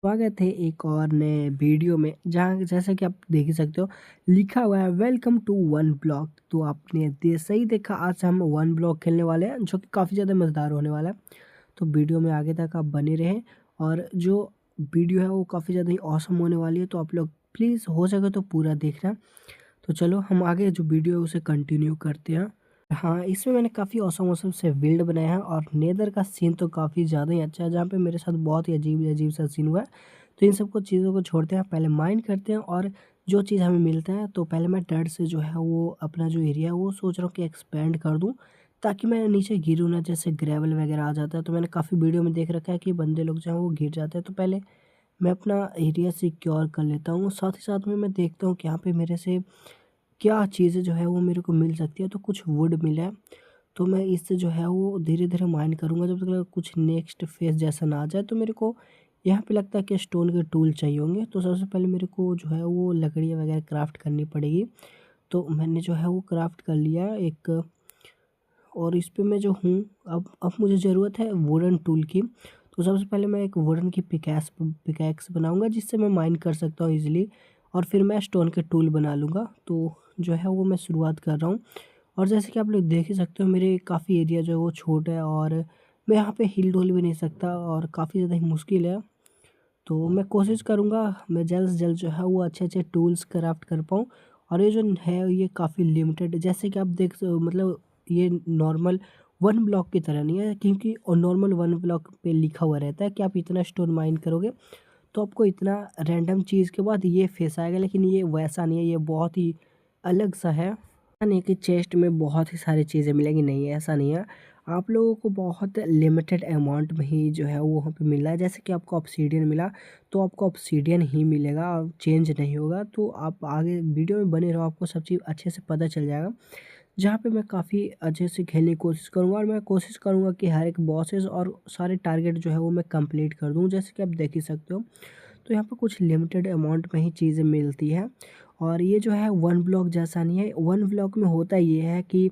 स्वागत है एक और नए वीडियो में जहाँ जैसा कि आप देख ही सकते हो लिखा हुआ है वेलकम टू वन ब्लॉक। तो आपने सही देखा, आज हम वन ब्लॉक खेलने वाले हैं जो कि काफ़ी ज़्यादा मज़ेदार होने वाला है। तो वीडियो में आगे तक आप बने रहें और जो वीडियो है वो काफ़ी ज़्यादा ही ऑसम होने वाली है, तो आप लोग प्लीज़ हो सके तो पूरा देखना। तो चलो हम आगे जो वीडियो है उसे कंटिन्यू करते हैं। हाँ, इसमें मैंने काफ़ी औसम-औसम से बिल्ड बनाया है और नेदर का सीन तो काफ़ी ज़्यादा ही अच्छा है, जहाँ पे मेरे साथ बहुत ही अजीब-अजीब सा सीन हुआ है। तो इन सबको चीज़ों को छोड़ते हैं, पहले माइंड करते हैं और जो चीज़ हमें मिलता है तो पहले मैं डर्ट से जो है वो अपना जो एरिया है वो सोच रहा हूँ कि एक्सपेंड कर दूँ, ताकि मैं नीचे गिरूँ ना। जैसे ग्रेवल वगैरह आ जाता है तो मैंने काफ़ी वीडियो में देख रखा है कि बंदे लोग जो हैं वो गिर जाते हैं। तो पहले मैं अपना एरिया सिक्योर कर लेता हूँ, साथ ही साथ में मैं देखता हूँ कि यहाँ पे मेरे से क्या चीज़ें जो है वो मेरे को मिल सकती है। तो कुछ वुड मिला है, तो मैं इससे जो है वो धीरे-धीरे माइन करूँगा जब तक कुछ नेक्स्ट फ़ेज़ जैसा ना आ जाए। तो मेरे को यहाँ पे लगता है कि स्टोन के टूल चाहिए होंगे, तो सबसे पहले मेरे को जो है वो लकड़ियाँ वगैरह क्राफ़्ट करनी पड़ेगी। तो मैंने जो है वो क्राफ़्ट कर लिया एक, और इस पे मैं जो हूँ अब मुझे ज़रूरत है वुडन टूल की। तो सबसे पहले मैं एक वुडन की पिकैक्स बनाऊँगा जिससे मैं माइन कर सकता हूँ ईज़िली, और फिर मैं स्टोन के टूल बना लूँगा। तो जो है वो मैं शुरुआत कर रहा हूँ। और जैसे कि आप लोग देख ही सकते हो मेरे काफ़ी एरिया जो है वो छोटा है और मैं यहाँ पे हिल डुल भी नहीं सकता और काफ़ी ज़्यादा ही मुश्किल है। तो मैं कोशिश करूँगा मैं जल्द से जल्द जो है वो अच्छे-अच्छे टूल्स क्राफ़्ट कर पाऊँ। और ये जो है ये काफ़ी लिमिटेड है, जैसे कि आप देख स मतलब ये नॉर्मल वन ब्लॉक की तरह नहीं है, क्योंकि नॉर्मल वन ब्लॉक पे लिखा हुआ रहता है कि आप इतना स्टोन माइन करोगे तो आपको इतना रैंडम चीज़ के बाद ये फेस आएगा, लेकिन ये वैसा नहीं है, ये बहुत ही अलग सा है। ऐसा नहीं कि चेस्ट में बहुत ही सारी चीज़ें मिलेंगी, नहीं ऐसा नहीं है। आप लोगों को बहुत लिमिटेड अमाउंट में ही जो है वो वहाँ पे मिल रहा है। जैसे कि आपको ऑब्सीडियन मिला तो आपको ऑब्सीडियन ही मिलेगा, चेंज नहीं होगा। तो आप आगे वीडियो में बने रहो, आपको सब चीज़ अच्छे से पता चल जाएगा। जहाँ पे मैं काफ़ी अच्छे से खेलने की कोशिश करूँगा और मैं कोशिश करूँगा कि हर एक बॉसेस और सारे टारगेट जो है वो मैं कंप्लीट कर दूँ, जैसे कि आप देख ही सकते हो। तो यहाँ पे कुछ लिमिटेड अमाउंट में ही चीज़ें मिलती हैं, और ये जो है वन ब्लॉक जैसा नहीं है। वन ब्लॉक में होता ये है कि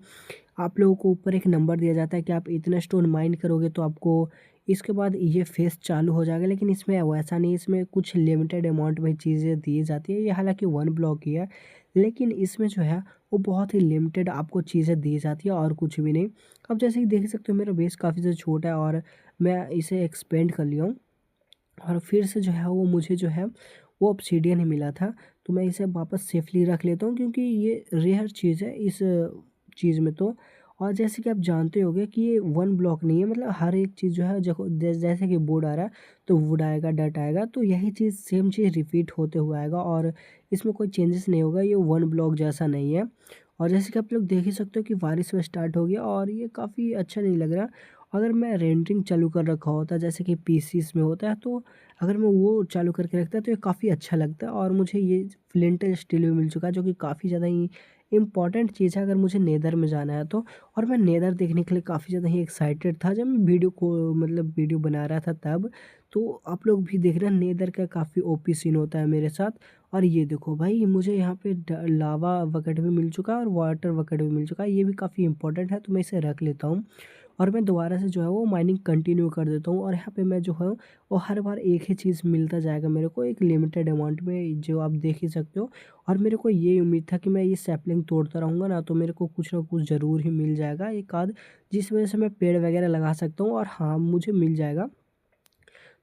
आप लोगों को ऊपर एक नंबर दिया जाता है कि आप इतना स्टोन माइन करोगे तो आपको इसके बाद ये फेज़ चालू हो जाएगा, लेकिन इसमें वैसा नहीं है। इसमें कुछ लिमिटेड अमाउंट में चीज़ें दी जाती है। ये हालाँकि वन ब्लॉक ही है, लेकिन इसमें जो है वो बहुत ही लिमिटेड आपको चीज़ें दी जाती है और कुछ भी नहीं। अब जैसे कि देख सकते हो मेरा बेस काफ़ी ज़्यादा छोटा है और मैं इसे एक्सपेंड कर लिया हूँ, और फिर से जो है वो मुझे जो है वो ऑब्सीडियन ही मिला था। तो मैं इसे वापस सेफ़ली रख लेता हूँ, क्योंकि ये रेयर चीज़ है इस चीज़ में तो। और जैसे कि आप जानते होंगे कि ये वन ब्लॉक नहीं है, मतलब हर एक चीज़ जो है जैसे कि वुड आ रहा है तो वुड आएगा, डर्ट आएगा, तो यही चीज़ सेम चीज़ रिपीट होते हुए आएगा और इसमें कोई चेंजेस नहीं होगा। ये वन ब्लॉक जैसा नहीं है। और जैसे कि आप लोग देख ही सकते हो कि बारिश भी स्टार्ट हो गया और ये काफ़ी अच्छा नहीं लग रहा। अगर मैं रेंडरिंग चालू कर रखा होता जैसे कि पीसीस में होता है, तो अगर मैं वो चालू करके रखता तो ये काफ़ी अच्छा लगता। और मुझे ये फ्लिंट स्टील भी मिल चुका है जो कि काफ़ी ज़्यादा ही इम्पॉर्टेंट चीज़ है अगर मुझे नेदर में जाना है तो। और मैं नेदर देखने के लिए काफ़ी ज़्यादा ही एक्साइटेड था जब मैं वीडियो को मतलब वीडियो बना रहा था तब। तो आप लोग भी देख रहे हैं नेदर का काफ़ी ओपी सीन होता है मेरे साथ। और ये देखो भाई मुझे यहाँ पे लावा बकेट भी मिल चुका है और वाटर बकेट भी मिल चुका है, ये भी काफ़ी इंपॉर्टेंट है, तो मैं इसे रख लेता हूँ। और मैं दोबारा से जो है वो माइनिंग कंटिन्यू कर देता हूँ, और यहाँ पे मैं जो है वो हर बार एक ही चीज़ मिलता जाएगा मेरे को एक लिमिटेड अमाउंट में, जो आप देख ही सकते हो। और मेरे को ये उम्मीद था कि मैं ये सैपलिंग तोड़ता रहूँगा ना तो मेरे को कुछ ना कुछ ज़रूर ही मिल जाएगा एक आध, जिस वजह से मैं पेड़ वगैरह लगा सकता हूँ, और हाँ मुझे मिल जाएगा।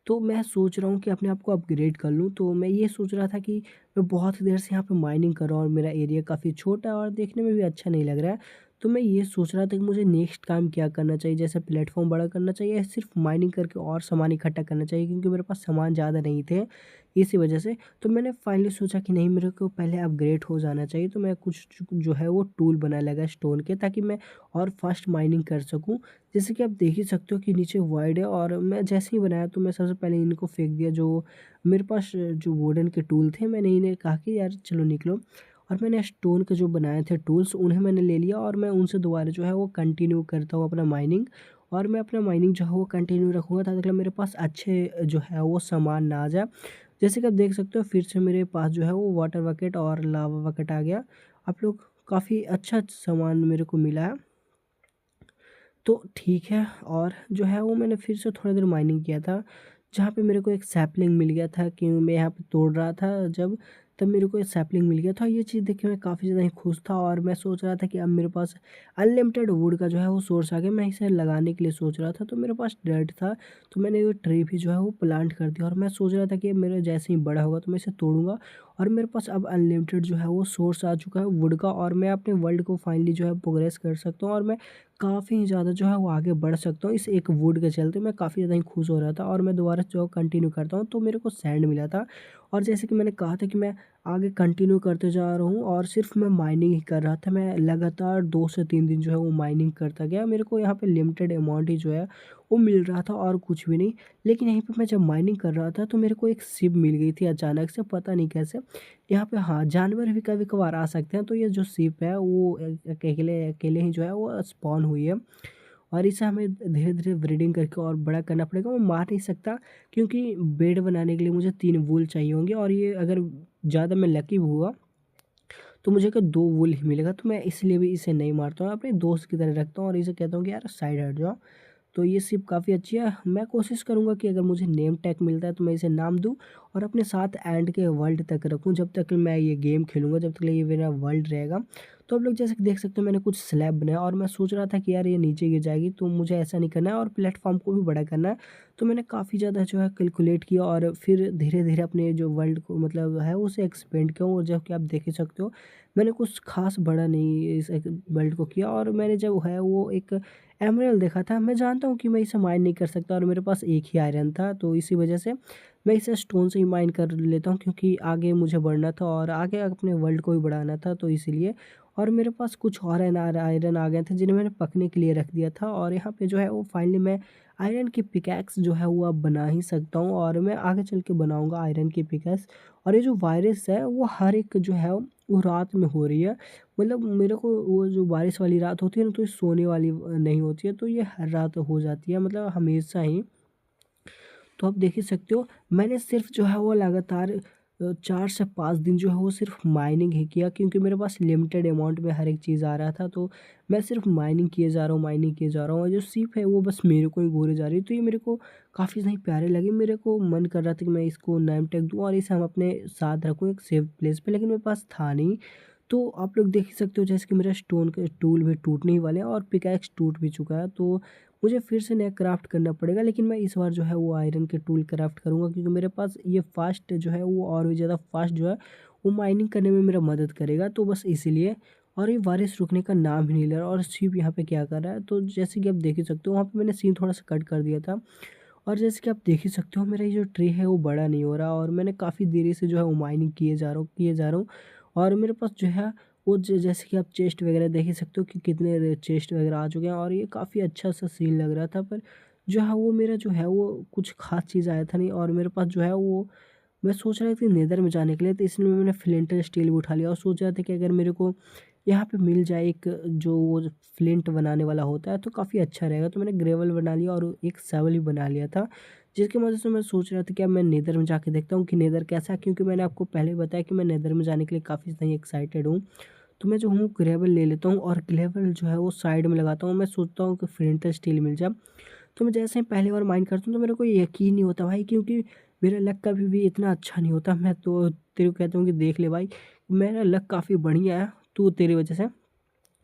तो मैं सोच रहा हूँ कि अपने आप को अपग्रेड कर लूँ, तो मैं ये सोच रहा था कि मैं बहुत देर से यहाँ पे माइनिंग कर रहा हूँ और मेरा एरिया काफ़ी छोटा है और देखने में भी अच्छा नहीं लग रहा है। तो मैं ये सोच रहा था कि मुझे नेक्स्ट काम क्या करना चाहिए, जैसे प्लेटफ़ॉर्म बड़ा करना चाहिए या सिर्फ़ माइनिंग करके और सामान इकट्ठा करना चाहिए, क्योंकि मेरे पास सामान ज़्यादा नहीं थे, इसी वजह से। तो मैंने फाइनली सोचा कि नहीं, मेरे को पहले अपग्रेड हो जाना चाहिए, तो मैं कुछ जो है वो टूल बनाने लगा स्टोन के, ताकि मैं और फास्ट माइनिंग कर सकूँ। जैसे कि आप देख ही सकते हो कि नीचे वॉइड है, और मैं जैसे ही बनाया तो मैं सबसे पहले इनको फेंक दिया, जो मेरे पास जो वुडन के टूल थे मैंने इन्हें कहा कि यार चलो निकलो। और मैंने स्टोन के जो बनाए थे टूल्स उन्हें मैंने ले लिया, और मैं उनसे दोबारा जो है वो कंटिन्यू करता हूँ अपना माइनिंग। और मैं अपना माइनिंग जो है वो कंटिन्यू रखूँगा तब तक मेरे पास अच्छे जो है वो सामान ना आ जाए। जैसे कि आप देख सकते हो फिर से मेरे पास जो है वो वाटर बकेट और लावा बकेट आ गया। आप लोग काफ़ी अच्छा सामान मेरे को मिला है। तो ठीक है, और जो है वो मैंने फिर से थोड़ी देर माइनिंग किया था, जहाँ पे मेरे को एक सैपलिंग मिल गया था कि मैं यहाँ पे तोड़ रहा था जब, तब मेरे को एक सैपलिंग मिल गया था। ये चीज़ देख के मैं काफ़ी ज़्यादा ही खुश था और मैं सोच रहा था कि अब मेरे पास अनलिमिटेड वुड का जो है वो सोर्स आ गया। मैं इसे लगाने के लिए सोच रहा था, तो मेरे पास डेट था, तो मैंने वो ट्री भी जो है वो प्लांट कर दिया और मैं सोच रहा था कि मेरा जैसे ही बड़ा होगा तो मैं इसे तोड़ूँगा और मेरे पास अब अनलिमिटेड जो है वो सोर्स आ चुका है वुड का और मैं अपने वर्ल्ड को फाइनली जो है प्रोग्रेस कर सकता हूँ और मैं काफ़ी ज़्यादा जो है वो आगे बढ़ सकता हूँ। इस एक वुड के चलते मैं काफ़ी ज़्यादा ही खुश हो रहा था और मैं दोबारा जो कंटिन्यू करता हूँ तो मेरे को सैंड मिला था। और जैसे कि मैंने कहा था कि मैं आगे कंटिन्यू करते जा रहा हूँ और सिर्फ मैं माइनिंग ही कर रहा था। मैं लगातार 2 से 3 दिन जो है वो माइनिंग करता गया। मेरे को यहाँ पे लिमिटेड अमाउंट ही जो है वो मिल रहा था और कुछ भी नहीं। लेकिन यहीं पे मैं जब माइनिंग कर रहा था तो मेरे को एक शिप मिल गई थी अचानक से, पता नहीं कैसे। यहाँ पे हाँ, जानवर भी कभी-कभार आ सकते हैं, तो ये जो शिप है वो अकेले अकेले ही जो है वो स्पॉन हुई है और इसे हमें धीरे-धीरे ब्रीडिंग करके और बड़ा करना पड़ेगा। मैं मार नहीं सकता क्योंकि बेड बनाने के लिए मुझे 3 वूल चाहिए होंगे और ये अगर ज़्यादा मैं लकी हुआ तो मुझे क्या 2 वूल ही मिलेगा, तो मैं इसलिए भी इसे नहीं मारता हूँ, अपने दोस्त की तरह रखता हूँ और इसे कहता हूँ कि यार साइड हट जाओ। तो ये शिप काफ़ी अच्छी है। मैं कोशिश करूँगा कि अगर मुझे नेम टैग मिलता है तो मैं इसे नाम दूँ और अपने साथ एंड के वर्ल्ड तक रखूँ, जब तक मैं ये गेम खेलूँगा, जब तक ये मेरा वर्ल्ड रहेगा। तो आप लोग जैसे कि देख सकते हो मैंने कुछ स्लैब बनाया और मैं सोच रहा था कि यार ये नीचे गिर जाएगी, तो मुझे ऐसा नहीं करना है और प्लेटफ़ॉर्म को भी बड़ा करना है। तो मैंने काफ़ी ज़्यादा जो है कैलकुलेट किया और फिर धीरे-धीरे अपने जो वर्ल्ड को मतलब है उसे एक्सपेंड किया और जब कि आप देख ही सकते हो, मैंने कुछ ख़ास बड़ा नहीं इस एक वर्ल्ड को किया और मैंने जब है वो एक एमराल्ड देखा था। मैं जानता हूँ कि मैं इसे माइन नहीं कर सकता और मेरे पास एक ही आयरन था, तो इसी वजह से मैं इसे स्टोन से ही माइन कर लेता हूँ क्योंकि आगे मुझे बढ़ना था और आगे अपने वर्ल्ड को भी बढ़ाना था, तो इसीलिए। और मेरे पास कुछ और आयरन आ गए थे जिन्हें मैंने पकने के लिए रख दिया था और यहाँ पे जो है वो फाइनली मैं आयरन की पिकैक्स जो है वो अब बना ही सकता हूँ और मैं आगे चल के बनाऊँगा आयरन की पिकैक्स। और ये जो वायरस है वो हर एक जो है वो रात में हो रही है। मतलब मेरे को वो जो बारिश वाली रात होती है ना, तो ये सोने वाली नहीं होती है, तो ये हर रात हो जाती है, मतलब हमेशा ही। तो आप देख ही सकते हो मैंने सिर्फ जो है वो लगातार 4 से 5 दिन जो है वो सिर्फ माइनिंग ही किया क्योंकि मेरे पास लिमिटेड अमाउंट में हर एक चीज़ आ रहा था, तो मैं सिर्फ माइनिंग किए जा रहा हूँ, माइनिंग किए जा रहा हूँ और जो सीप है वो बस मेरे को ही घूरे जा रही है। तो ये मेरे को काफ़ी सही प्यारे लगे, मेरे को मन कर रहा था कि मैं इसको नेम टैग दूँ और इसे हम अपने साथ रखूँ एक सेफ प्लेस पे, लेकिन मेरे पास था नहीं। तो आप लोग देख ही सकते हो जैसे कि मेरा स्टोन के टूल भी टूटने ही वाले हैं और पिकैक्स टूट भी चुका है, तो मुझे फिर से नया क्राफ्ट करना पड़ेगा। लेकिन मैं इस बार जो है वो आयरन के टूल क्राफ्ट करूँगा क्योंकि मेरे पास ये फास्ट जो है वो और भी ज़्यादा फास्ट जो है वो माइनिंग करने में मेरा मदद करेगा, तो बस इसीलिए। और ये बारिश रुकने का नाम ही नहीं ले रहा और शिप यहाँ पे क्या कर रहा है, तो जैसे कि आप देख ही सकते हो वहाँ पे मैंने सीन थोड़ा सा कट कर दिया था। और जैसे कि आप देख ही सकते हो मेरा ये जो ट्री है वो बड़ा नहीं हो रहा और मैंने काफ़ी देरी से जो है वो माइनिंग किए जा रहा हूँ और मेरे पास जो है वो जैसे कि आप चेस्ट वगैरह देख ही सकते हो कि कितने चेस्ट वगैरह आ चुके हैं और ये काफ़ी अच्छा सा सीन लग रहा था, पर जो है वो मेरा जो है वो कुछ ख़ास चीज़ आया था नहीं और मेरे पास जो है वो मैं सोच रहा था कि नेदर में जाने के लिए, तो इसलिए मैंने फ्लिंट स्टील भी उठा लिया और सोच रहा था कि अगर मेरे को यहाँ पे मिल जाए एक जो वो फ्लिंट बनाने वाला होता है तो काफ़ी अच्छा रहेगा, तो मैंने ग्रेवल बना लिया और एक सेवल भी बना लिया था, जिसकी वजह से मैं सोच रहा था कि अब मैं नेदर में जाके देखता हूँ कि नेदर कैसा है, क्योंकि मैंने आपको पहले बताया कि मैं नेदर में जाने के लिए काफ़ी ज़्यादा एक्साइटेड हूँ। तो मैं जो हूँ ग्रेवल ले लेता हूँ और ग्रेवल जो है वो साइड में लगाता हूँ, मैं सोचता हूँ कि फ्लिंट स्टील मिल जाए। तो मैं जैसे ही पहली बार माइंड करता हूँ तो मेरे को यकीन नहीं होता भाई, क्योंकि मेरा लक कभी भी इतना अच्छा नहीं होता। मैं तो तेरे को कहता हूँ कि देख ले भाई, मेरा लक काफ़ी बढ़िया है तो तेरी वजह से।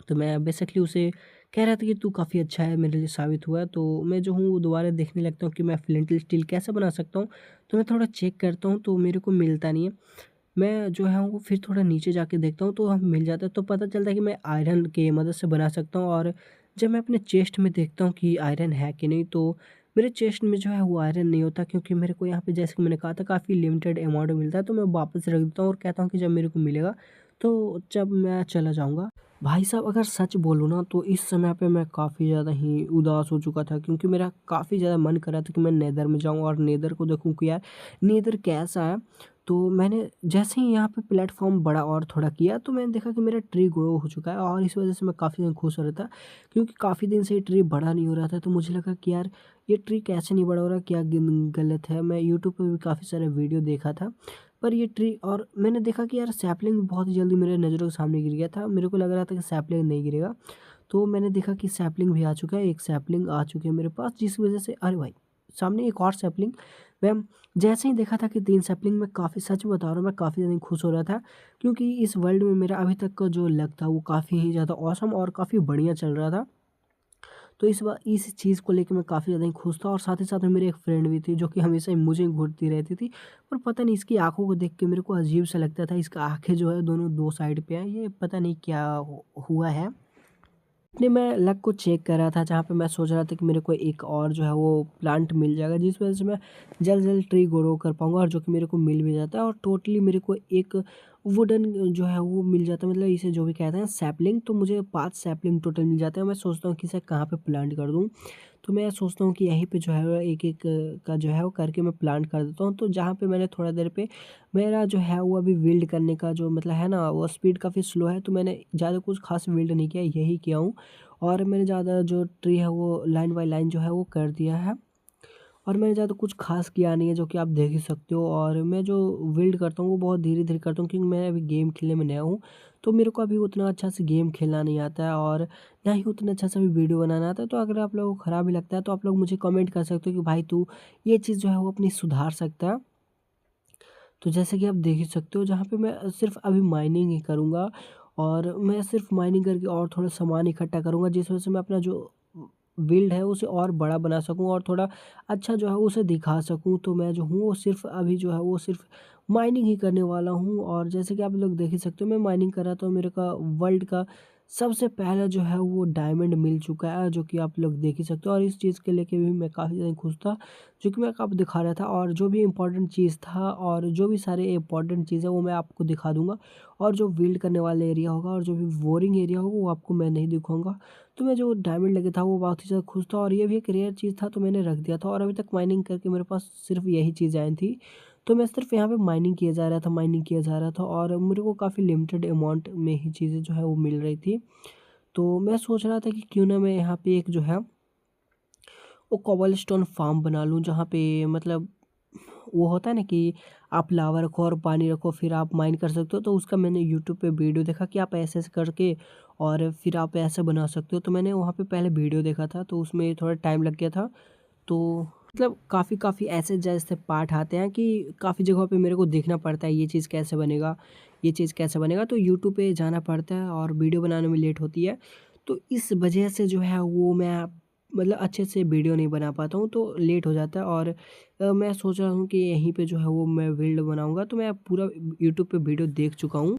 तो मैं बेसिकली उसे कह रहा था कि तू काफ़ी अच्छा है, मेरे लिए साबित हुआ है। तो मैं जो हूँ दोबारा देखने लगता हूँ कि मैं फ्लिंट स्टील कैसे बना सकता हूँ। तो मैं थोड़ा चेक करता हूँ तो मेरे को मिलता नहीं है। मैं जो है वो फिर थोड़ा नीचे जाके देखता हूँ तो हम मिल जाता है, तो पता चलता है कि मैं आयरन की मदद से बना सकता हूँ। और जब मैं अपने चेस्ट में देखता हूँ कि आयरन है कि नहीं, तो मेरे चेस्ट में जो है वो आयरन नहीं होता, क्योंकि मेरे को यहाँ पे जैसे कि मैंने कहा था काफ़ी लिमिटेड अमाउंट मिलता है, तो मैं वापस रख देता हूँ और कहता हूँ कि जब मेरे को मिलेगा तो जब मैं चला जाऊँगा। भाई साहब अगर सच बोलूँ ना तो इस समय पे मैं काफ़ी ज़्यादा ही उदास हो चुका था, क्योंकि मेरा काफ़ी ज़्यादा मन कर रहा था कि मैं नेदर में जाऊँ और नेदर को देखूँ कि यार नेदर कैसा है। तो मैंने जैसे ही यहाँ पे प्लेटफ़ॉर्म बड़ा और थोड़ा किया तो मैंने देखा कि मेरा ट्री ग्रो हो चुका है और इस वज़ह से मैं काफ़ी ज़्यादा खुश हो रहा था, क्योंकि काफ़ी दिन से ये ट्री बड़ा नहीं हो रहा था। तो मुझे लगा कि यार ये ट्री कैसे नहीं बड़ा हो रहा, क्या गलत है। मैं यूट्यूब पे भी काफ़ी सारे वीडियो देखा था, पर ये ट्री और मैंने देखा कि यार सैपलिंग बहुत ही जल्दी मेरे नज़रों के सामने गिर गया था। मेरे को लग रहा था कि सैपलिंग नहीं गिरेगा, तो मैंने देखा कि सैपलिंग भी आ चुका है, एक सैपलिंग आ चुकी है मेरे पास, जिस वज़ह से अरे भाई! सामने एक और सैपलिंग, मैं जैसे ही देखा था कि 3 सैपलिंग, मैं काफ़ी, सच बता रहा हूँ, मैं काफ़ी ज़्यादा खुश हो रहा था, क्योंकि इस वर्ल्ड में मेरा अभी तक का जो लक था वो काफ़ी ही ज़्यादा ऑसम और काफ़ी बढ़िया चल रहा था। तो इस चीज़ को लेके मैं काफ़ी ज़्यादा ही खुश था, और साथ ही साथ में मेरी एक फ्रेंड भी थी जो कि हमेशा ही मुझे घूरती रहती थी। पर पता नहीं, इसकी आँखों को देख के मेरे को अजीब सा लगता था, इसका आँखें जो है दोनों 2 साइड पे हैं, ये पता नहीं क्या हुआ है। नहीं, मैं लक को चेक कर रहा था, जहाँ पे मैं सोच रहा था कि मेरे को एक और जो है वो प्लांट मिल जाएगा, जिस वज़ह से मैं जल्द से जल्द ट्री ग्रो कर पाऊँगा, और जो कि मेरे को मिल भी जाता है, और टोटली मेरे को एक वुडन जो है वो मिल जाता है, मतलब इसे जो भी कहते हैं सैपलिंग, तो मुझे 5 सैपलिंग टोटल मिल जाते हैं। मैं सोचता हूँ कि इसे कहाँ पे प्लांट कर दूँ, तो मैं सोचता हूँ कि यहीं पे जो है एक-एक का जो है वो करके मैं प्लांट कर देता हूँ। तो जहाँ पे मैंने थोड़ा देर पे मेरा जो है वो अभी बिल्ड करने का जो मतलब है ना, वो स्पीड काफ़ी स्लो है, तो मैंने ज़्यादा कुछ ख़ास बिल्ड नहीं किया, यही किया हूँ। और मैंने ज़्यादा जो ट्री है वो लाइन बाय लाइन जो है वो कर दिया है, और मैंने ज़्यादा कुछ ख़ास किया नहीं है, जो कि आप देख ही सकते हो। और मैं जो बिल्ड करता हूँ वो बहुत धीरे-धीरे करता हूँ, क्योंकि मैं अभी गेम खेलने में नया हूँ, तो मेरे को अभी उतना अच्छा से गेम खेलना नहीं आता है, और ना ही उतना अच्छा से अभी वीडियो बनाना आता है। तो अगर आप लोगों को ख़राब भी लगता है, तो आप लोग मुझे कमेंट कर सकते हो कि भाई तू ये चीज़ जो है वो अपनी सुधार सकता है। तो जैसे कि आप देख ही सकते हो, जहाँ पे मैं सिर्फ़ अभी माइनिंग ही करूँगा, और मैं सिर्फ़ माइनिंग करके और थोड़ा सामान इकट्ठा करूँगा, जिस वजह से मैं अपना जो बिल्ड है उसे और बड़ा बना सकूँ, और थोड़ा अच्छा जो है उसे दिखा सकूँ। तो मैं जो हूँ वो सिर्फ़ अभी जो है वो सिर्फ़ माइनिंग ही करने वाला हूँ, और जैसे कि आप लोग देख ही सकते हो, मैं माइनिंग कर रहा था, मेरे का वर्ल्ड का सबसे पहला जो है वो डायमंड मिल चुका है, जो कि आप लोग देख ही सकते हो। और इस चीज़ के लेके भी मैं काफ़ी ज़्यादा खुश था, जो कि मैं आपको दिखा रहा था, और जो भी इम्पोर्टेंट चीज़ था और जो भी सारे इम्पोर्टेंट चीज़ है वो मैं आपको दिखा दूँगा, और जो बिल्ड करने वाला एरिया होगा और जो भी बोरिंग एरिया होगा वो आपको मैं नहीं दिखाऊँगा। तो मैं जो डायमंड लगे था वो बहुत ही ज़्यादा खुश था, और ये भी एक रेयर चीज़ था, तो मैंने रख दिया था, और अभी तक माइनिंग करके मेरे पास सिर्फ़ यही चीज़ आई थी। तो मैं सिर्फ़ यहाँ पे माइनिंग किया जा रहा था, माइनिंग किया जा रहा था, और मेरे को काफ़ी लिमिटेड अमाउंट में ही चीज़ें जो है वो मिल रही थी। तो मैं सोच रहा था कि क्यों ना मैं यहाँ पे एक जो है वो कोबलस्टोन फार्म बना लूँ, जहाँ पे मतलब वो होता है ना कि आप लावा रखो और पानी रखो, फिर आप माइन कर सकते हो। तो उसका मैंने यूट्यूब पे वीडियो देखा कि आप ऐसे-ऐसे करके और फिर आप ऐसे बना सकते हो। तो मैंने वहाँ पे पहले वीडियो देखा था, तो उसमें थोड़ा टाइम लग गया था। तो मतलब काफ़ी ऐसे जैसे पार्ट आते हैं कि काफ़ी जगहों पे मेरे को देखना पड़ता है, ये चीज़ कैसे बनेगा, ये चीज़ कैसे बनेगा, तो यूट्यूब पे जाना पड़ता है, और वीडियो बनाने में लेट होती है। तो इस वजह से जो है वो मैं मतलब अच्छे से वीडियो नहीं बना पाता हूँ, तो लेट हो जाता है। और मैं सोच रहा हूँ कि यहीं पे जो है वो मैं बिल्ड बनाऊँगा, तो मैं पूरा यूट्यूब पे वीडियो देख चुका हूँ।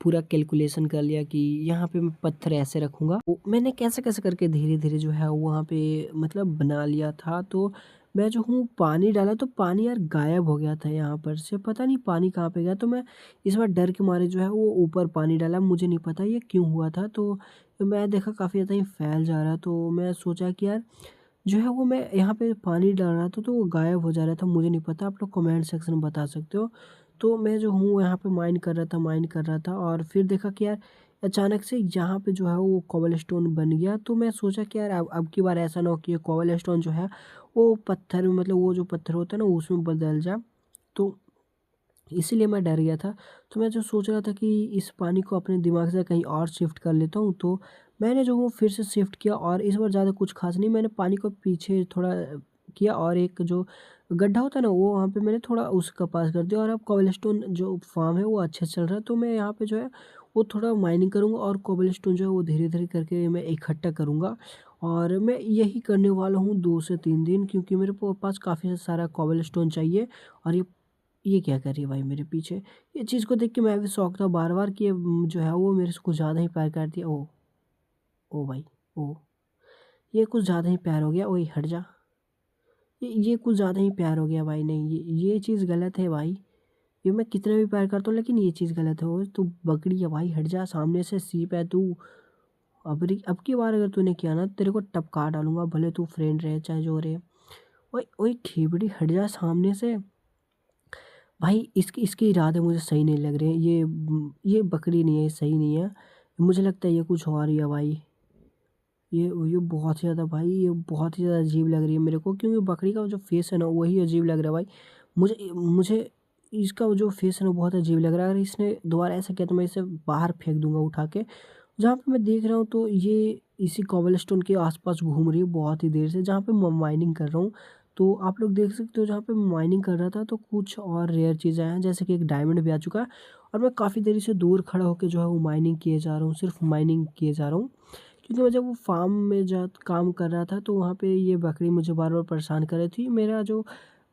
पूरा कैलकुलेशन कर लिया कि यहाँ पे मैं पत्थर ऐसे रखूँगा। वो मैंने कैसे-कैसे करके धीरे-धीरे जो है वहाँ पे मतलब बना लिया था। तो मैं जो हूँ पानी डाला, तो पानी यार गायब हो गया था यहाँ पर से, पता नहीं पानी कहाँ पे गया। तो मैं इस बार डर के मारे जो है वो ऊपर पानी डाला, मुझे नहीं पता ये क्यों हुआ था। तो मैं देखा काफ़ी ज़्यादा ही फैल जा रहा है, तो मैं सोचा कि यार जो है वो मैं यहाँ पे पानी डाल रहा था, तो वो गायब हो जा रहा था, मुझे नहीं पता, आप लोग कमेंट सेक्शन में बता सकते हो। तो मैं जो हूँ यहाँ पे माइन कर रहा था, और फिर देखा कि यार अचानक से यहाँ पे जो है वो कोबलस्टोन बन गया। तो मैं सोचा कि यार अब की बार ऐसा ना हो कि ये कोबलस्टोन जो है वो पत्थर में, मतलब वो जो पत्थर होता है ना उसमें बदल जाए। तो इसीलिए मैं डर गया था। तो मैं जो सोच रहा था कि इस पानी को अपने दिमाग से कहीं और शिफ्ट कर लेता हूँ, तो मैंने जो वो फिर से शिफ्ट किया, और इस बार ज़्यादा कुछ ख़ास नहीं, मैंने पानी को पीछे थोड़ा किया, और एक जो गड्ढा होता है ना वो वहाँ पे मैंने थोड़ा उसका पास कर दिया, और अब कोबलस्टोन जो फार्म है वो अच्छे से चल रहा है। तो मैं यहाँ पे जो है वो थोड़ा माइनिंग करूँगा, और कोबलस्टोन जो है वो धीरे-धीरे करके मैं इकट्ठा करूँगा, और मैं यही करने वाला हूँ 2 से 3 दिन, क्योंकि मेरे पास काफ़ी सारा कोबलस्टोन चाहिए। और ये क्या कर रही है भाई मेरे पीछे? ये चीज़ को देख के मैं भी शॉक था बार-बार कि ये जो है वो मेरे से कुछ ज़्यादा ही प्यार करती है। ओह! ओह भाई, ओह! ये कुछ ज़्यादा ही प्यार हो गया। ओए हट जा। ये कुछ ज़्यादा ही प्यार हो गया भाई, नहीं ये चीज़ गलत है भाई। ये मैं कितना भी प्यार करता हूँ, लेकिन ये चीज़ गलत है। ओए तू बकरी है भाई, हट जा, सामने से सीप है तू। अब की बार अगर तूने किया ना, तेरे को टपका डालूँगा, भले तू फ्रेंड रहे चाहे जो रहे। ओए ओए खेबड़ी, हट जा सामने से। भाई इसके इसके इरादे मुझे सही नहीं लग रहे हैं। ये बकरी नहीं है, ये सही नहीं है। मुझे लगता है ये कुछ और ही है भाई। ये बहुत ही ज़्यादा भाई, ये बहुत ही ज़्यादा अजीब लग रही है मेरे को, क्योंकि बकरी का जो फेस है ना वही अजीब लग रहा है भाई। मुझे मुझे इसका जो फेस है ना बहुत अजीब लग रहा है। अगर इसने दोबारा ऐसा किया तो मैं इसे बाहर फेंक दूँगा उठा के। जहाँ पे मैं देख रहा हूँ तो ये इसी कोबलस्टोन के आस-पास घूम रही है बहुत ही देर से, जहाँ पे मैं माइनिंग कर रहा हूँ। तो आप लोग देख सकते हो जहाँ पे मैं माइनिंग कर रहा था तो कुछ और रेयर चीज़ें हैं, जैसे कि एक डायमंड भी आ चुका है और मैं काफ़ी देरी से दूर खड़ा होकर जो है वो माइनिंग किए जा रहा हूँ, सिर्फ माइनिंग किए जा रहा हूँ। क्योंकि मैं जब वो फार्म में जा काम कर रहा था तो वहाँ पे ये बकरी मुझे बार बार परेशान कर रही थी। मेरा जो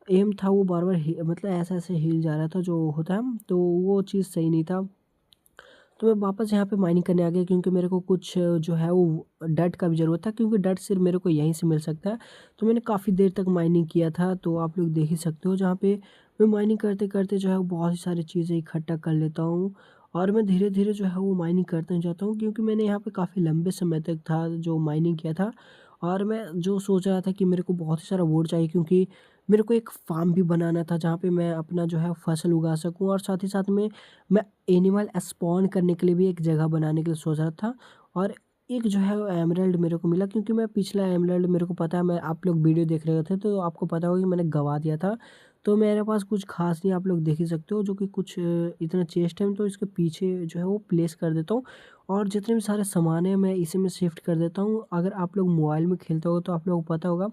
एम था वो बार बार मतलब ऐसे ऐसे हिल जा रहा था जो होता है, तो वो चीज़ सही नहीं था। तो मैं वापस यहाँ पे माइनिंग करने आ गया क्योंकि मेरे को कुछ जो है वो डर्ट का भी ज़रूरत था, क्योंकि डर्ट सिर्फ मेरे को यहीं से मिल सकता है। तो मैंने काफ़ी देर तक माइनिंग किया था, तो आप लोग देख ही सकते हो जहाँ पे मैं माइनिंग करते करते जो है वो बहुत ही सारी चीज़ें इकट्ठा कर लेता हूँ और मैं धीरे धीरे जो है वो माइनिंग करते जाता हूँ, क्योंकि मैंने यहाँ पे काफ़ी लंबे समय तक था जो माइनिंग किया था। और मैं जो सोच रहा था कि मेरे को बहुत ही सारा वुड चाहिए, क्योंकि मेरे को एक फार्म भी बनाना था जहाँ पे मैं अपना जो है फसल उगा सकूँ, और साथ ही साथ में मैं एनिमल स्पॉन करने के लिए भी एक जगह बनाने के लिए सोच रहा था। और एक जो है वो एमराल्ड मेरे को मिला, क्योंकि मैं पिछला एमराल्ड मेरे को पता है, मैं आप लोग वीडियो देख रहे थे तो आपको पता होगा कि मैंने गँवा दिया था। तो मेरे पास कुछ ख़ास नहीं, आप लोग देख ही सकते हो, जो कि कुछ इतना चेस्ट है तो इसके पीछे जो है वो प्लेस कर देता हूँ। और जितने भी सारे सामान हैं मैं इसी में शिफ्ट कर देता हूँ। अगर आप लोग मोबाइल में खेलते हो तो आप लोगों को पता होगा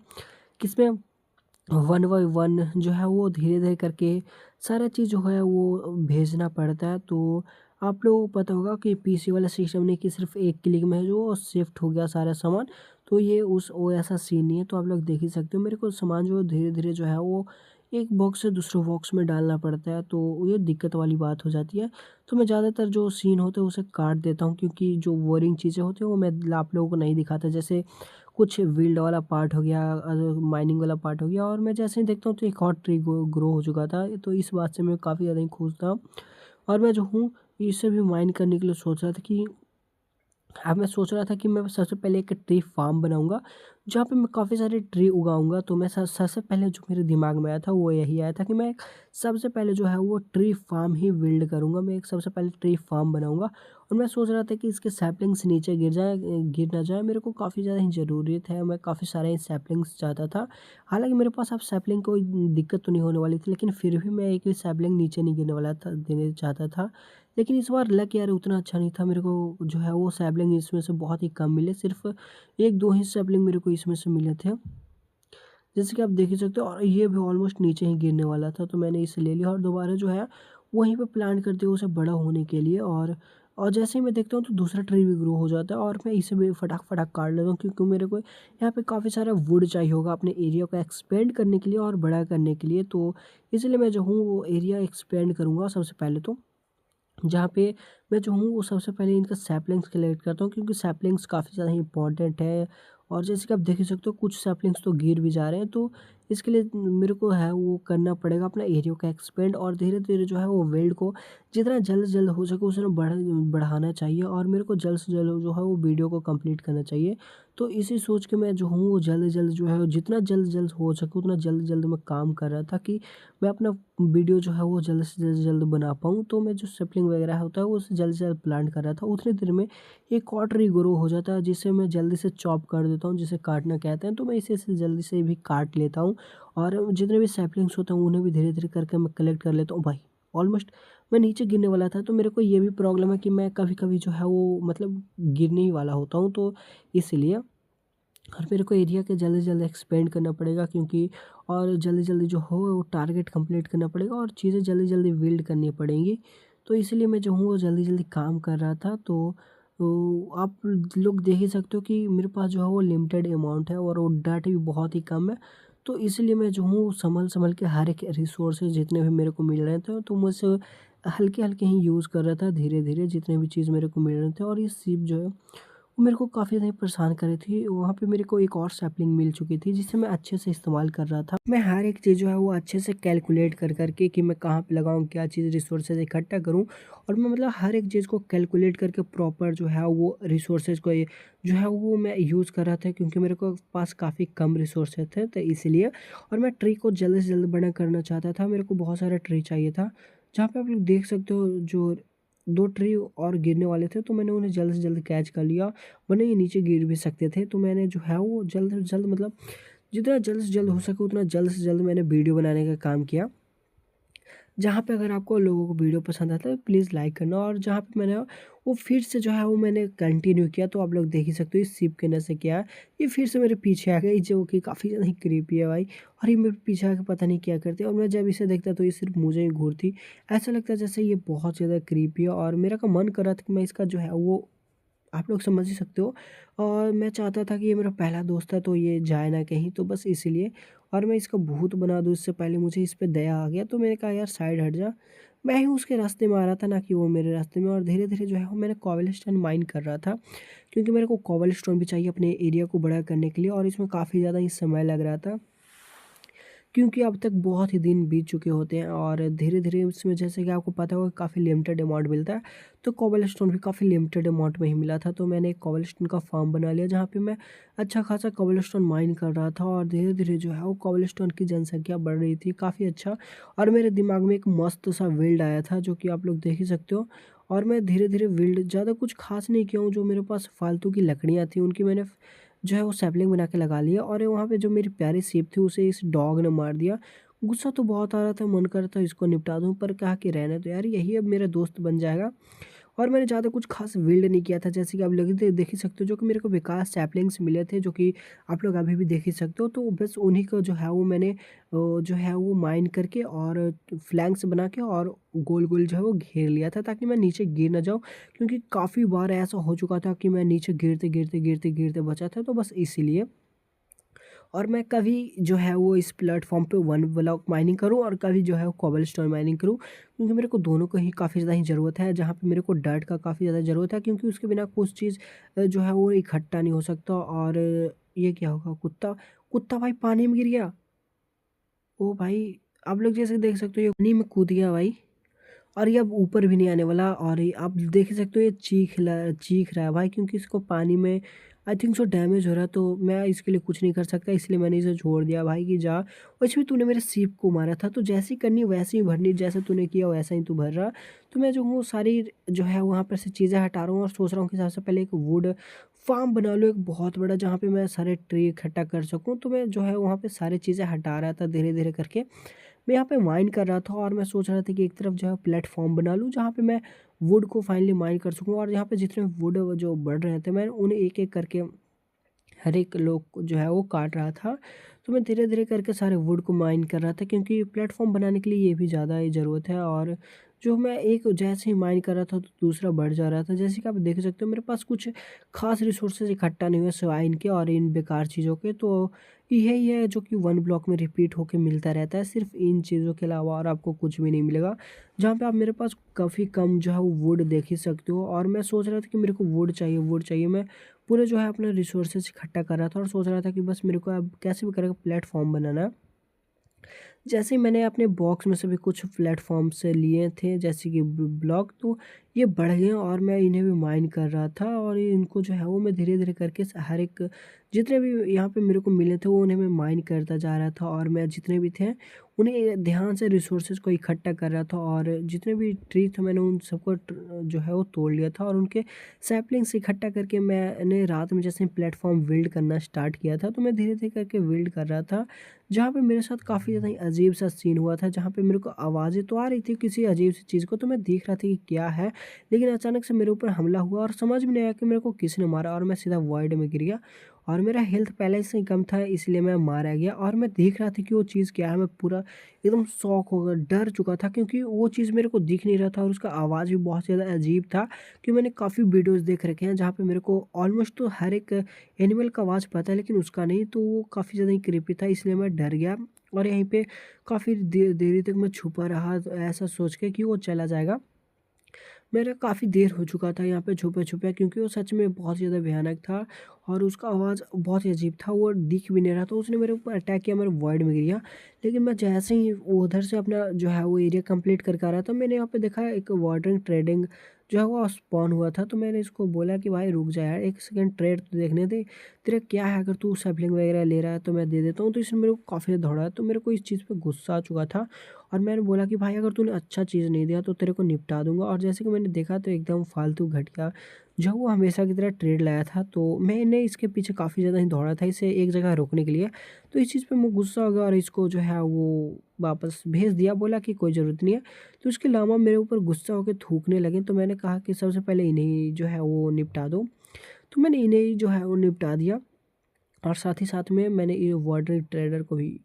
कि इसमें 1 बाय 1 जो है वो धीरे-धीरे करके सारा चीज़ जो है वो भेजना पड़ता है। तो आप लोगों को पता होगा कि पीसी वाला सिस्टम नहीं कि सिर्फ़ एक क्लिक में जो शिफ्ट हो गया सारा सामान। तो ये उस वो ऐसा सीन नहीं है, तो आप लोग देख ही सकते हो। मेरे को सामान जो धीरे-धीरे जो है वो एक बॉक्स से दूसरे बॉक्स में डालना पड़ता है, तो ये दिक्कत वाली बात हो जाती है। तो मैं ज़्यादातर जो सीन होते हैं उसे काट देता हूँ, क्योंकि जो बोरिंग चीज़ें होती हैं वो मैं आप लोगों को नहीं दिखाता। जैसे कुछ वील्ड वाला पार्ट हो गया, माइनिंग वाला पार्ट हो गया, और मैं जैसे ही देखता हूँ तो एक और ट्री ग्रो हो चुका था। तो इस बात से मैं काफ़ी ज़्यादा ही खुश था। और मैं जो हूँ इसे भी माइन करने के लिए सोच रहा था कि अब मैं सोच रहा था कि मैं सबसे पहले एक ट्री फार्म बनाऊँगा, जहाँ पे मैं काफ़ी सारे ट्री उगाऊँगा। तो मैं स सबसे पहले जो मेरे दिमाग में आया था वो यही आया था कि मैं सबसे पहले जो है वो ट्री फार्म ही बिल्ड करूँगा। मैं एक सबसे पहले ट्री फार्म बनाऊँगा और मैं सोच रहा था कि इसके सैपलिंग्स नीचे गिर ना जाए। मेरे को काफ़ी ज़्यादा ही ज़रूरत है, मैं काफ़ी सारे सैपलिंग्स चाहता था। हालाँकि मेरे पास अब सैपलिंग कोई दिक्कत तो नहीं होने वाली थी, लेकिन फिर भी मैं एक भी सैपलिंग नीचे नहीं गिरने वाला था देना चाहता था। लेकिन इस बार लक यार उतना अच्छा नहीं था, मेरे को जो है वो सैपलिंग इसमें से बहुत ही कम मिले, सिर्फ़ 1-2 ही सैपलिंग मेरे को इसमें से मिले थे। जैसे कि आप देख ही सकते हो, और ये भी ऑलमोस्ट नीचे ही गिरने वाला था, तो मैंने इसे ले लिया और दोबारा जो है वहीं पे प्लांट कर दिया उसे बड़ा होने के लिए। और जैसे ही मैं देखता हूँ तो दूसरा ट्री भी ग्रो हो जाता है और मैं इसे भी फटाक-फटाक काट लेता हूँ, क्योंकि मेरे को यहाँ पे काफ़ी सारा वुड चाहिए होगा अपने एरिया को एक्सपेंड करने के लिए और बड़ा करने के लिए। तो इसलिए मैं जो हूँ वो एरिया एक्सपेंड करूँगा सबसे पहले तो। जहाँ पे मैं जो हूँ वो सबसे पहले इनका सैपलिंग्स कलेक्ट करता हूँ, क्योंकि सैपलिंग्स काफ़ी ज़्यादा इम्पोर्टेंट है। और जैसे कि आप देख ही सकते हो कुछ सैपलिंग्स तो गिर भी जा रहे हैं, तो इसके लिए मेरे को है वो करना पड़ेगा अपना एरिया का एक्सपेंड, और धीरे-धीरे जो है वो वेल्ड को जितना जल्द से जल्द हो सके उतना बढ़ाना चाहिए, और मेरे को जल्द से जल्द जो है वो वीडियो को कंप्लीट करना चाहिए। तो इसी सोच के मैं जो हूँ वो जल्द से जल्द जो है जितना जल्द से जल्द हो सके उतना जल्द से जल्द मैं काम कर रहा था कि मैं अपना वीडियो जो है वो जल्द से जल्द बना पाऊँ। तो मैं जो सैपलिंग वगैरह होता है वो उसे जल्द से जल्द प्लांट कर रहा था। उतनी देर में एक और ट्री ग्रो हो जाता है, जिसे मैं जल्दी से चॉप कर देता हूँ, जिसे काटना कहते हैं। तो मैं इसे जल्दी से भी काट लेता हूँ, और जितने भी सैपलिंग्स होते हैं उन्हें भी धीरे-धीरे करके मैं कलेक्ट कर लेता हूँ। भाई ऑलमोस्ट मैं नीचे गिरने वाला था, तो मेरे को ये भी प्रॉब्लम है कि मैं कभी-कभी जो है वो मतलब गिरने ही वाला होता हूँ, तो इसलिए। और मेरे को एरिया के जल्दी से जल्दी एक्सपेंड करना पड़ेगा, क्योंकि और जल्दी-जल्दी जो हो वो टारगेट कंप्लीट करना पड़ेगा और चीज़ें जल्दी-जल्दी बिल्ड करनी पड़ेंगी। तो इसलिए मैं जो हूँ वो जल्दी-जल्दी काम कर रहा था। तो आप लोग देख ही सकते हो कि मेरे पास जो है वो लिमिटेड अमाउंट है और वो डाटा भी बहुत ही कम है। तो इसलिए मैं जो हूँ सँभल-सँभल के हर एक रिसोर्सेज़ जितने भी मेरे को मिल रहे थे तो मैं उसे हल्के-हल्के ही यूज़ कर रहा था, धीरे-धीरे जितने भी चीज़ मेरे को मिल रहे थे। और ये सिप जो है वो मेरे को काफ़ी ज़्यादा परेशान कर रही थी। वहाँ पे मेरे को एक और सैपलिंग मिल चुकी थी जिसे मैं अच्छे से इस्तेमाल कर रहा था। मैं हर एक चीज़ जो है वो अच्छे से कैलकुलेट कर के कि मैं कहाँ पे लगाऊँ, क्या चीज़ रिसोर्सेज़ इकट्ठा करूँ, और मैं मतलब हर एक चीज़ को कैलकुलेट करके प्रॉपर जो है वो रिसोर्सेज़ को जो है वो मैं यूज़ कर रहा था, क्योंकि मेरे को पास काफ़ी कम रिसोर्सेज़ थे तो इसलिए। और मैं ट्री को जल्द से जल्द बड़ा करना चाहता था, मेरे को बहुत सारा ट्री चाहिए था। जहाँ पे आप लोग देख सकते हो जो 2 ट्री और गिरने वाले थे, तो मैंने उन्हें जल्द से जल्द कैच कर लिया, वरना ये नीचे गिर भी सकते थे। तो मैंने जो है वो जल्द से जल्द मतलब जितना जल्द से जल्द हो सके उतना जल्द से जल्द मैंने वीडियो बनाने का काम किया। जहाँ पे अगर आपको लोगों को वीडियो पसंद आता है तो प्लीज़ लाइक करना, और जहाँ पे मैंने वो फिर से जो है वो मैंने कंटिन्यू किया, तो आप लोग देख ही सकते हो इस शिप के अंदर से क्या है, ये फिर से मेरे पीछे आ गई, जो कि काफ़ी ज़्यादा ही क्रीपी है भाई। और ये मेरे पीछे आके पता नहीं क्या करती है, और मैं जब इसे देखता तो ये सिर्फ मुझे ही घूरती। ऐसा लगता है जैसे ये बहुत ज़्यादा क्रीपी है, और मेरा का मन कर रहा था कि मैं इसका जो है वो, आप लोग समझ ही सकते हो, और मैं चाहता था कि ये मेरा पहला दोस्त है तो ये जाए ना कहीं, तो बस इसीलिए। और मैं इसका भूत बना दूँ इससे पहले मुझे इस पे दया आ गया, तो मैंने कहा यार साइड हट जा। मैं ही उसके रास्ते में आ रहा था, ना कि वो मेरे रास्ते में, और धीरे-धीरे जो है वो मैंने कॉबलस्टोन माइन कर रहा था, क्योंकि मेरे को कॉबलस्टोन भी चाहिए अपने एरिया को बड़ा करने के लिए, और इसमें काफ़ी ज़्यादा ही समय लग रहा था। क्योंकि अब तक बहुत ही दिन बीत चुके होते हैं, और धीरे-धीरे इसमें जैसे कि आपको पता होगा काफ़ी लिमिटेड अमाउंट मिलता है, तो कोबलस्टोन भी काफ़ी लिमिटेड अमाउंट में ही मिला था। तो मैंने एक कोबलस्टोन का फार्म बना लिया, जहाँ पे मैं अच्छा खासा कोबलस्टोन माइन कर रहा था, और धीरे-धीरे जो है वो कोबलस्टोन की जनसंख्या बढ़ रही थी काफ़ी अच्छा। और मेरे दिमाग में एक मस्त सा बिल्ड आया था, जो कि आप लोग देख ही सकते हो। और मैं धीरे-धीरे बिल्ड ज़्यादा कुछ खास नहीं किया हूँ, जो मेरे पास फालतू की लकड़ियाँ थी उनकी मैंने जो है वो सैपलिंग बना के लगा लिया, और वहाँ पे जो मेरी प्यारी सीप थी उसे इस डॉग ने मार दिया। गुस्सा तो बहुत आ रहा था, मन कर रहा था इसको निपटा दूँ, पर कहा कि रहने दो यार, यही अब मेरा दोस्त बन जाएगा। और मैंने ज़्यादा कुछ ख़ास बिल्ड नहीं किया था, जैसे कि आप लोग देख ही सकते हो, जो कि मेरे को बेकार सैपलिंग्स मिले थे, जो कि आप लोग अभी भी देख ही सकते हो। तो बस उन्हीं को जो है वो मैंने जो है वो माइन करके और फ्लैंक्स बना के और गोल-गोल जो है वो घेर लिया था, ताकि मैं नीचे गिर ना जाऊँ। क्योंकि काफ़ी बार ऐसा हो चुका था कि मैं नीचे गिरते बचा था, तो बस इसीलिए। और मैं कभी जो है वो इस प्लेटफ़ॉर्म पे वन ब्लॉक माइनिंग करूँ, और कभी जो है वो कोबलस्टोन माइनिंग करूँ, क्योंकि मेरे को दोनों को ही काफ़ी ज़्यादा ही ज़रूरत है। जहाँ पे मेरे को डर्ट का काफ़ी ज़्यादा ज़रूरत है, क्योंकि उसके बिना कुछ चीज़ जो है वो इकट्ठा नहीं हो सकता। और ये क्या होगा, कुत्ता, कुत्ता भाई पानी में गिर गया। ओ भाई, आप लोग जैसे देख सकते हो ये पानी में कूद गया भाई। और ये अब ऊपर भी नहीं आने वाला, और ये आप देख ही सकते हो ये चीख रहा है भाई, क्योंकि इसको पानी में आई थिंक सो डैमेज हो रहा है, तो मैं इसके लिए कुछ नहीं कर सकता, इसलिए मैंने इसे छोड़ दिया भाई कि जा। और इसमें तूने मेरे सीप को मारा था, तो जैसी करनी वैसे ही भरनी, जैसे तूने किया वैसा ही तू भर रहा। तो मैं जो हूँ सारी जो है वहाँ पर से चीज़ें हटा रहा हूँ, और सोच रहा हूँ कि सबसे पहले एक वुड फार्म बना लूँ एक बहुत बड़ा, जहाँ पे मैं सारे ट्री इकट्ठा कर सकूँ। तो मैं जो है वहाँ पे सारी चीज़ें हटा रहा था धीरे-धीरे करके। मैं यहाँ पे माइन कर रहा था, और मैं सोच रहा था कि एक तरफ जो है प्लेटफ़ॉर्म बना लूँ, जहाँ पे मैं वुड को फाइनली माइन कर सकूँ, और यहाँ पे जितने वुड जो बढ़ रहे थे मैं उन्हें एक-एक करके हर एक लोग को जो है वो काट रहा था। तो मैं धीरे-धीरे करके सारे वुड को माइन कर रहा था, क्योंकि प्लेटफ़ॉर्म बनाने के लिए ये भी ज़्यादा ही ज़रूरत है। और जो मैं एक जैसे ही माइन कर रहा था तो दूसरा बढ़ जा रहा था। जैसे कि आप देख सकते हो मेरे पास कुछ ख़ास रिसोर्सेज़ इकट्ठा नहीं हुए सिवाय इनके और इन बेकार चीज़ों के। तो यही है जो कि वन ब्लॉक में रिपीट होके मिलता रहता है। सिर्फ़ इन चीज़ों के अलावा और आपको कुछ भी नहीं मिलेगा। जहाँ पे आप मेरे पास काफ़ी कम जो है वो वुड देख ही सकते हो, और मैं सोच रहा था कि मेरे को वुड चाहिए। मैं पूरे जो है अपने रिसोर्सेज इकट्ठा कर रहा था, और सोच रहा था कि बस मेरे को अब कैसे भी करके प्लेटफ़ॉर्म बनाना है। जैसे ही मैंने अपने बॉक्स में से भी कुछ प्लेटफ़ॉर्म से लिए थे, जैसे कि ब्लॉक, तो ये बढ़ गए, और मैं इन्हें भी माइन कर रहा था, और ये इनको जो है वो मैं धीरे-धीरे करके हर एक जितने भी यहाँ पे मेरे को मिले थे वो उन्हें मैं माइन करता जा रहा था, और मैं जितने भी थे उन्हें ध्यान से रिसोर्सेज को इकट्ठा कर रहा था, और जितने भी ट्री थे मैंने उन सबको जो है वो तोड़ लिया था, और उनके सैपलिंग्स इकट्ठा करके मैंने रात में जैसे प्लेटफ़ॉर्म बिल्ड करना स्टार्ट किया था, तो मैं धीरे-धीरे करके बिल्ड कर रहा था। जहाँ पे मेरे साथ काफ़ी ज़्यादा ही अजीब-सा सीन हुआ था, जहाँ पे मेरे को आवाज़ें तो आ रही थी किसी अजीब-सी चीज़ को, तो मैं देख रहा था कि क्या है? लेकिन अचानक से मेरे ऊपर हमला हुआ, और समझ में नहीं आया कि मेरे को किसने मारा, और मैं सीधा वॉइड में गिर गया, और मेरा हेल्थ पहले से ही कम था, इसलिए मैं मारा गया। और मैं देख रहा था कि वो चीज़ क्या है, मैं पूरा एकदम शॉक हो गया, डर चुका था, क्योंकि वो चीज़ मेरे को दिख नहीं रहा था, और उसका आवाज़ भी बहुत ज़्यादा अजीब था। कि मैंने काफ़ी वीडियोज़ देख रखे हैं, जहाँ पे मेरे को ऑलमोस्ट तो हर एक एनिमल का आवाज़ पता है, लेकिन उसका नहीं, तो वो काफ़ी ज़्यादा ही क्रीपी था, इसलिए मैं डर गया। और यहीं पे काफ़ी देरी तक मैं छुपा रहा, तो ऐसा सोच के कि वो चला जाएगा। मेरा काफ़ी देर हो चुका था यहाँ पे छुपे-छुपे, क्योंकि वो सच में बहुत ज़्यादा भयानक था, और उसका आवाज़ बहुत ही अजीब था, वो दिख भी नहीं रहा था। उसने मेरे ऊपर अटैक किया, मेरे वॉइड में गिर गया। लेकिन मैं जैसे ही वो उधर से अपना जो है वो एरिया कंप्लीट करके आ रहा था, मैंने यहाँ पे देखा एक वाटरिंग ट्रेडिंग जो है वो स्पॉन हुआ था। तो मैंने इसको बोला कि भाई रुक जा यार, 1 सेकंड ट्रेड तो देखने दे, तेरा क्या है, अगर तू सैपलिंग वगैरह ले रहा है तो मैं दे देता हूँ। तो इसने मेरे को काफ़ी ज़्यादा दौड़ाया, तो मेरे को इस चीज़ पे गुस्सा आ चुका था, और मैंने बोला कि भाई अगर तूने अच्छा चीज़ नहीं दिया तो तेरे को निपटा दूँगा। और जैसे कि मैंने देखा तो एकदम फालतू घटिया जो वो हमेशा की तरह ट्रेड लाया था, तो मैंने इसके पीछे काफ़ी ज़्यादा ही दौड़ा था इसे एक जगह रोकने के लिए। तो इस चीज़ पे मैं गुस्सा हो गया और इसको जो है वो वापस भेज दिया, बोला कि कोई ज़रूरत नहीं है। तो उसके अलावा मेरे ऊपर गुस्सा होके थूकने लगे, तो मैंने कहा कि सबसे पहले इन्हें जो है वो निपटा दो। तो मैंने इन्हें जो है वो निपटा दिया और साथ ही साथ में मैंने ये वार्डन ट्रेडर को भी,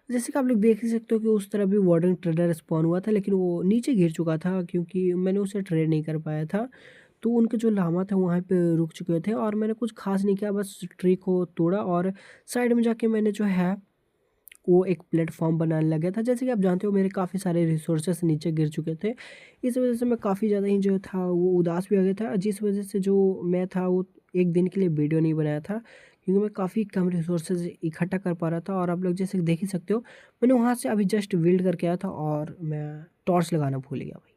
जैसे कि आप लोग देख ही सकते हो कि उस तरफ भी वार्डन ट्रेडर स्पॉन हुआ था, लेकिन वो नीचे गिर चुका था क्योंकि मैंने उसे ट्रेड नहीं कर पाया था। तो उनके जो लामा था वहाँ पे रुक चुके थे और मैंने कुछ ख़ास नहीं किया, बस ट्री को तोड़ा और साइड में जाके मैंने जो है वो एक प्लेटफ़ॉर्म बनाने लगा था। जैसे कि आप जानते हो मेरे काफ़ी सारे रिसोर्सेस नीचे गिर चुके थे। इस वज़ह से मैं काफ़ी ज़्यादा ही जो था वो उदास भी हो गया था, जिस वज़ह से जो मैं था वो 1 दिन के लिए वीडियो नहीं बनाया था, क्योंकि मैं काफ़ी कम रिसोर्सेस इकट्ठा कर पा रहा था। और आप लोग जैसे देख ही सकते हो, मैंने वहाँ से अभी जस्ट बिल्ड करके आया था और मैं टॉर्च लगाना भूल गया भाई।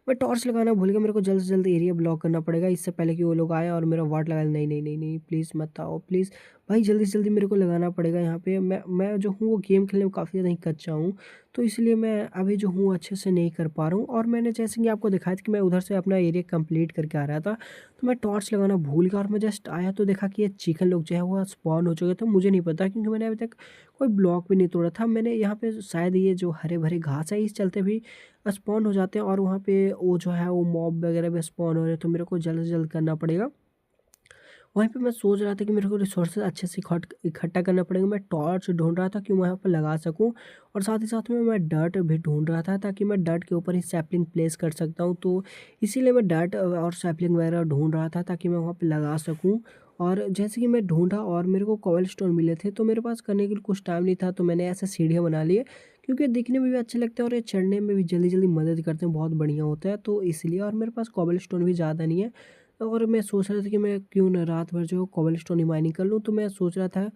मैं टॉर्च लगाना भूल गया, मेरे को जल्द से जल्द एरिया ब्लॉक करना पड़ेगा इससे पहले कि वो लोग आए और मेरा वार्ड लगाए। नहीं, नहीं, नहीं, नहीं, प्लीज़ मत आओ प्लीज़। भाई जल्दी से जल्दी मेरे को लगाना पड़ेगा यहाँ पे। मैं जो हूँ वो गेम खेलने में काफ़ी ज़्यादा ही कच्चा हूँ, तो इसलिए मैं अभी जो हूँ अच्छे से नहीं कर पा रहा हूँ। और मैंने जैसे कि आपको दिखाया था कि मैं उधर से अपना एरिया कंप्लीट करके आ रहा था, तो मैं टॉर्च लगाना भूल गया और मैं जस्ट आया तो देखा कि ये चिकन लोग जो है वो स्पॉन हो चुके थे। मुझे नहीं पता क्योंकि मैंने अभी तक कोई ब्लॉक भी नहीं तोड़ा था। मैंने यहाँ पे शायद ये जो हरे-भरे घास है इस चलते भी स्पॉन हो जाते हैं और वहाँ पे वो जो है वो मॉब वगैरह भी स्पॉन हो रहे हैं, तो मेरे को जल्द से जल्द करना पड़ेगा। वहीं पे मैं सोच रहा था कि मेरे को रिसोर्सेज़ अच्छे से इकट्ठा करना पड़ेगा। मैं टॉर्च ढूँढ रहा था कि वहाँ पे लगा सकूँ और साथ ही साथ में मैं डर्ट भी ढूँढ रहा था ताकि मैं डर्ट के ऊपर ही सैपलिंग प्लेस कर सकता हूँ। तो इसीलिए मैं डर्ट और सैपलिंग वगैरह ढूँढ रहा था ताकि मैं वहाँ पे लगा सकूँ। और जैसे कि मैं ढूँढा और मेरे को कोबलस्टोन मिले थे, तो मेरे पास करने के लिए कुछ टाइम नहीं था, तो मैंने ऐसे सीढ़ियाँ बना लिए क्योंकि दिखने में भी अच्छे लगते हैं और ये चढ़ने में भी जल्दी-जल्दी मदद करते हैं, बहुत बढ़िया होता है, तो इसलिए। और मेरे पास कोबलस्टोन भी ज़्यादा नहीं है और मैं सोच रहा था कि मैं क्यों ना रात भर जो कोबलस्टोन ही माइनिंग कर लूँ। तो मैं सोच रहा था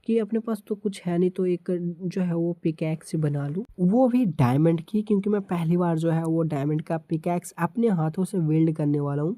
कि अपने पास तो कुछ है नहीं, तो एक जो है वो पिकैक्स बना लूँ, वो भी डायमंड की, क्योंकि मैं पहली बार जो है वो डायमंड का पिकैक्स अपने हाथों से बिल्ड करने वाला हूँ।